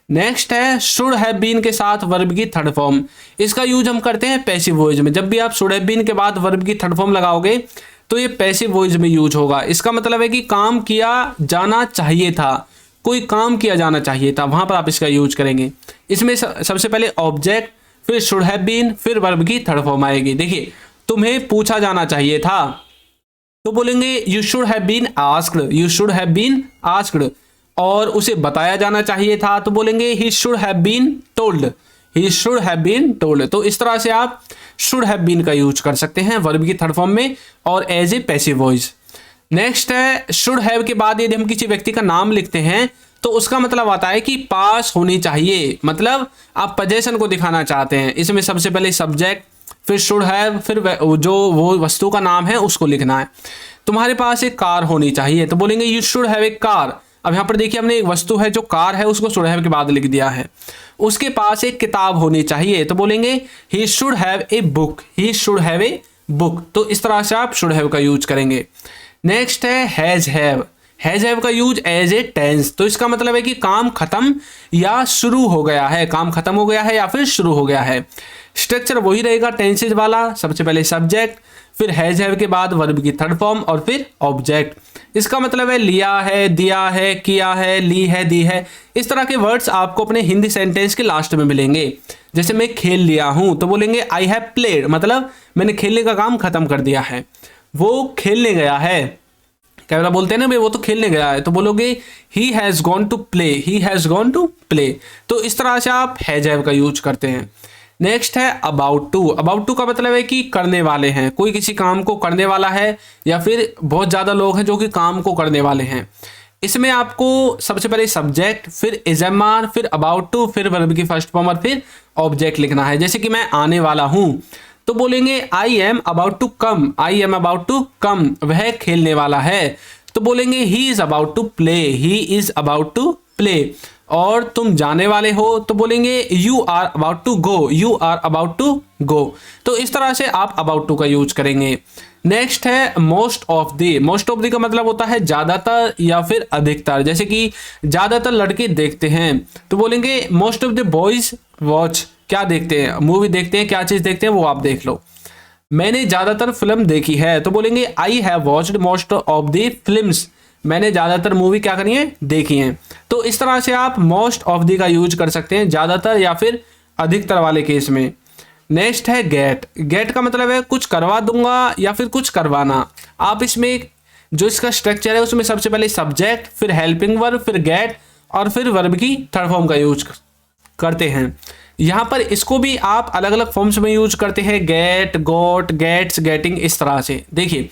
नेक्स्ट है शुड हैव बीन के साथ वर्ब की थर्ड फॉर्म। इसका यूज हम करते हैं पैसिव वॉइस में। जब भी आप शुड हैव बीन के बाद वर्ब की थर्ड फॉर्म लगाओगे तो ये पैसिव वॉइस में यूज होगा। इसका मतलब है कि काम किया जाना चाहिए था, कोई काम किया जाना चाहिए था, वहां पर आप इसका यूज करेंगे। इसमें सबसे पहले ऑब्जेक्ट, फिर शुड हैव बीन, फिर वर्ब की थर्ड फॉर्म आएगी। देखिए तुम्हें पूछा जाना चाहिए था, तो बोलेंगे you should have been asked, you should have been asked. और उसे बताया जाना चाहिए था, तो बोलेंगे he should have been told, he should have been told. तो इस तरह से आप शुड हैव बीन का यूज कर सकते हैं वर्ब की थर्ड फॉर्म में और as a passive voice. Next है शुड हैव के बाद यदि हम किसी व्यक्ति का नाम लिखते हैं तो उसका मतलब आता है कि पास होनी चाहिए, मतलब आप पोजीशन को दिखाना चाहते हैं। इसमें सबसे पहले सब्जेक्ट, फिर शुड हैव, फिर जो वो वस्तु का नाम है उसको लिखना है। तुम्हारे पास एक कार होनी चाहिए, तो बोलेंगे you should have a car. अब यहाँ पर देखिए हमने एक वस्तु है जो कार है उसको शुड हैव के बाद लिख दिया है। उसके पास एक किताब होनी चाहिए, तो बोलेंगे he should have a book, he should have a book. तो इस तरह से आप शुड हैव का यूज करेंगे। नेक्स्ट है हैज हैव। हैज हैव का यूज एज ए टेंस, तो इसका मतलब है कि काम खत्म या शुरू हो गया है, काम खत्म हो गया है या फिर शुरू हो गया है। स्ट्रक्चर वही रहेगा टेंसेज वाला, सबसे पहले सब्जेक्ट, फिर हैज हैव के बाद वर्ब की थर्ड फॉर्म और फिर ऑब्जेक्ट। इसका मतलब है लिया है, दिया है, किया है, ली है, दी है। इस तरह के वर्ड्स आपको अपने हिंदी सेंटेंस के लास्ट में मिलेंगे। जैसे मैं खेल लिया हूं, तो बोलेंगे आई हैव प्लेड, मतलब मैंने खेलने का काम खत्म कर दिया है। वो खेलने गया है, क्या बोलते हैं ना भाई वो तो खेलने गया है, तो बोलोगे he has gone to play, he has gone to play. तो इस तरह से आप हैज हैव का यूज करते हैं। नेक्स्ट है अबाउट टू। अबाउट टू का मतलब है कि करने वाले हैं, कोई किसी काम को करने वाला है या फिर बहुत ज़्यादा लोग हैं जो कि काम को करने वाले हैं। इसमें आपको सबसे पहले सब्जेक्ट, फिर इजमार, फिर अबाउट टू, फिर वर्ब की फर्स्ट फॉर्म और फिर ऑब्जेक्ट लिखना है। जैसे कि मैं आने वाला हूँ, तो बोलेंगे I am about to come, I am about to come, वह खेलने वाला है। तो बोलेंगे he is about to play, he is about to play. और तुम जाने वाले हो, तो बोलेंगे you are about to go, you are about to go. तो इस तरह से आप अबाउट टू का यूज करेंगे। नेक्स्ट है most of the. Most of the का मतलब होता है ज्यादातर या फिर अधिकतर। जैसे कि ज्यादातर लड़के देखते हैं, तो बोलेंगे most of the boys watch, क्या देखते हैं, मूवी देखते हैं, क्या चीज देखते हैं वो आप देख लो। मैंने ज्यादातर फिल्म देखी है, तो बोलेंगे I have watched most of the films, मैंने ज्यादातर मूवी क्या करी है, देखी हैं। तो इस तरह से आप मोस्ट ऑफ द का यूज कर सकते हैं ज्यादातर या फिर अधिकतर वाले केस में। नेक्स्ट है गेट। गेट का मतलब है कुछ करवा दूंगा या फिर कुछ करवाना। आप इसमें जो इसका स्ट्रक्चर है उसमें सबसे पहले सब्जेक्ट, फिर हेल्पिंग वर्ब, फिर गेट और फिर वर्ब की थर्ड फॉर्म का यूज करते हैं। यहाँ पर इसको भी आप अलग अलग फॉर्म्स में यूज करते हैं, गेट, गोट, गेट्स, गेटिंग, इस तरह से। देखिए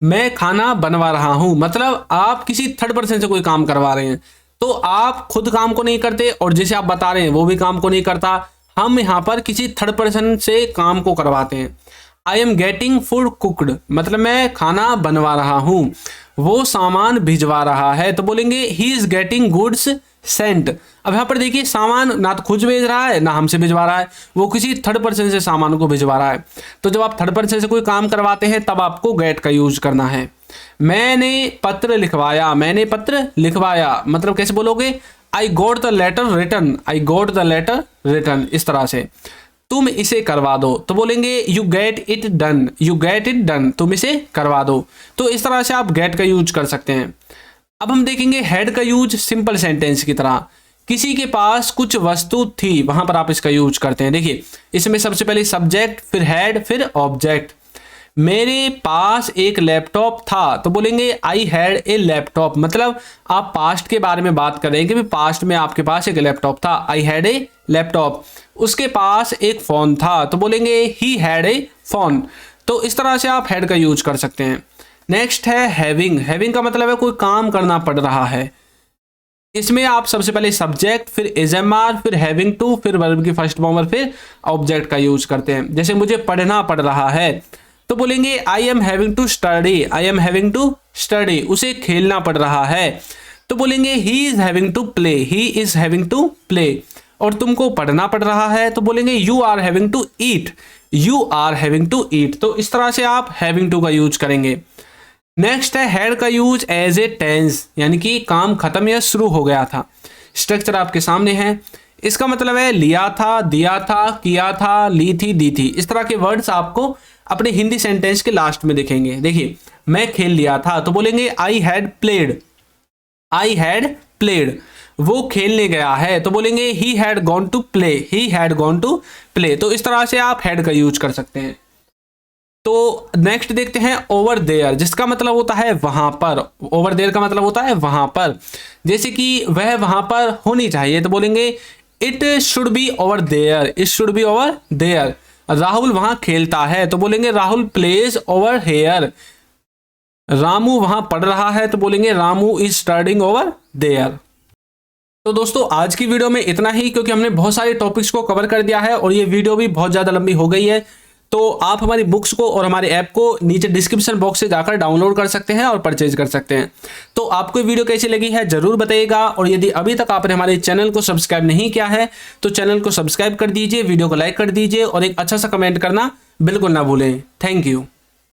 मैं खाना बनवा रहा हूं, मतलब आप किसी थर्ड पर्सन से कोई काम करवा रहे हैं, तो आप खुद काम को नहीं करते और जैसे आप बता रहे हैं वो भी काम को नहीं करता, हम यहाँ पर किसी थर्ड पर्सन से काम को करवाते हैं। I am getting food cooked, मतलब मैं खाना बनवा रहा हूं, वो सामान भिजवा रहा है, तो बोलेंगे he is getting goods Saint. अब यहाँ पर देखिए सामान ना तो खुद भेज रहा है ना हमसे भिजवा रहा है, वो किसी थर्ड पर्सन से सामान को भिजवा रहा है। तो जब आप थर्ड पर्सन से कोई काम करवाते हैं तब आपको गेट का यूज करना है। मैंने पत्र लिखवाया, मैंने पत्र लिखवाया, मतलब कैसे बोलोगे, I got the letter written, I got the letter written, इस तरह से। तुम इसे करवा दो, तो बोलेंगे you get it done, you get it done, तुम इसे करवा दो। तो इस तरह से आप गेट का यूज कर सकते हैं। अब हम देखेंगे हैड का यूज सिंपल सेंटेंस की तरह। किसी के पास कुछ वस्तु थी, वहां पर आप इसका यूज करते हैं। देखिए इसमें सबसे पहले सब्जेक्ट, फिर हैड, फिर ऑब्जेक्ट। मेरे पास एक लैपटॉप था, तो बोलेंगे आई हैड ए लैपटॉप, मतलब आप पास्ट के बारे में बात कर रहे हैं कि पास्ट में आपके पास एक लैपटॉप था, आई हैड ए लैपटॉप। उसके पास एक फोन था, तो बोलेंगे ही हैड ए फोन। तो इस तरह से आप हैड का यूज कर सकते हैं। नेक्स्ट है हैविंग। हैविंग का मतलब है कोई काम करना पड़ रहा है। इसमें आप सबसे पहले सब्जेक्ट, फिर एजएमआर, फिर हैविंग टू, फिर वर्ब की फर्स्ट फॉर्म और फिर ऑब्जेक्ट का यूज करते हैं। जैसे मुझे पढ़ना पड़ रहा है, तो बोलेंगे I am having to study, I am having to study. उसे खेलना पड़ रहा है, तो बोलेंगे he is having to play, he is having to play. और तुमको पढ़ना पड़ रहा है, तो बोलेंगे you are having to eat, you are having to eat. तो इस तरह से आप हैविंग टू का यूज करेंगे। नेक्स्ट है हैड का यूज एज ए टेंस, यानी कि काम खत्म या शुरू हो गया था। स्ट्रक्चर आपके सामने है। इसका मतलब है लिया था, दिया था, किया था, ली थी, दी थी। इस तरह के वर्ड्स आपको अपने हिंदी सेंटेंस के लास्ट में दिखेंगे। देखिए मैं खेल लिया था, तो बोलेंगे I had played, I had played. वो खेलने गया है, तो बोलेंगे he had gone to play, he had gone to play. तो इस तरह से आप हैड का यूज कर सकते हैं। तो नेक्स्ट देखते हैं ओवर देयर, जिसका मतलब होता है वहां पर। ओवर देयर का मतलब होता है वहां पर। जैसे कि वह वहां पर होनी चाहिए, तो बोलेंगे it should be over there, it should be over there. Rahul वहां खेलता है, तो बोलेंगे Rahul plays over here. Ramu वहां पढ़ रहा है, तो बोलेंगे Ramu is studying over there. तो दोस्तों आज की वीडियो में इतना ही, क्योंकि हमने बहुत सारे टॉपिक्स को कवर कर दिया है और ये वीडियो भी बहुत ज़्यादा लंबी हो गई है। तो आप हमारी बुक्स को और हमारे ऐप को नीचे डिस्क्रिप्शन बॉक्स से जाकर डाउनलोड कर सकते हैं और परचेज कर सकते हैं। तो आपको वीडियो कैसी लगी है ज़रूर बताइएगा, और यदि अभी तक आपने हमारे चैनल को सब्सक्राइब नहीं किया है तो चैनल को सब्सक्राइब कर दीजिए, वीडियो को लाइक कर दीजिए और एक अच्छा सा कमेंट करना बिल्कुल ना भूलें। Thank you.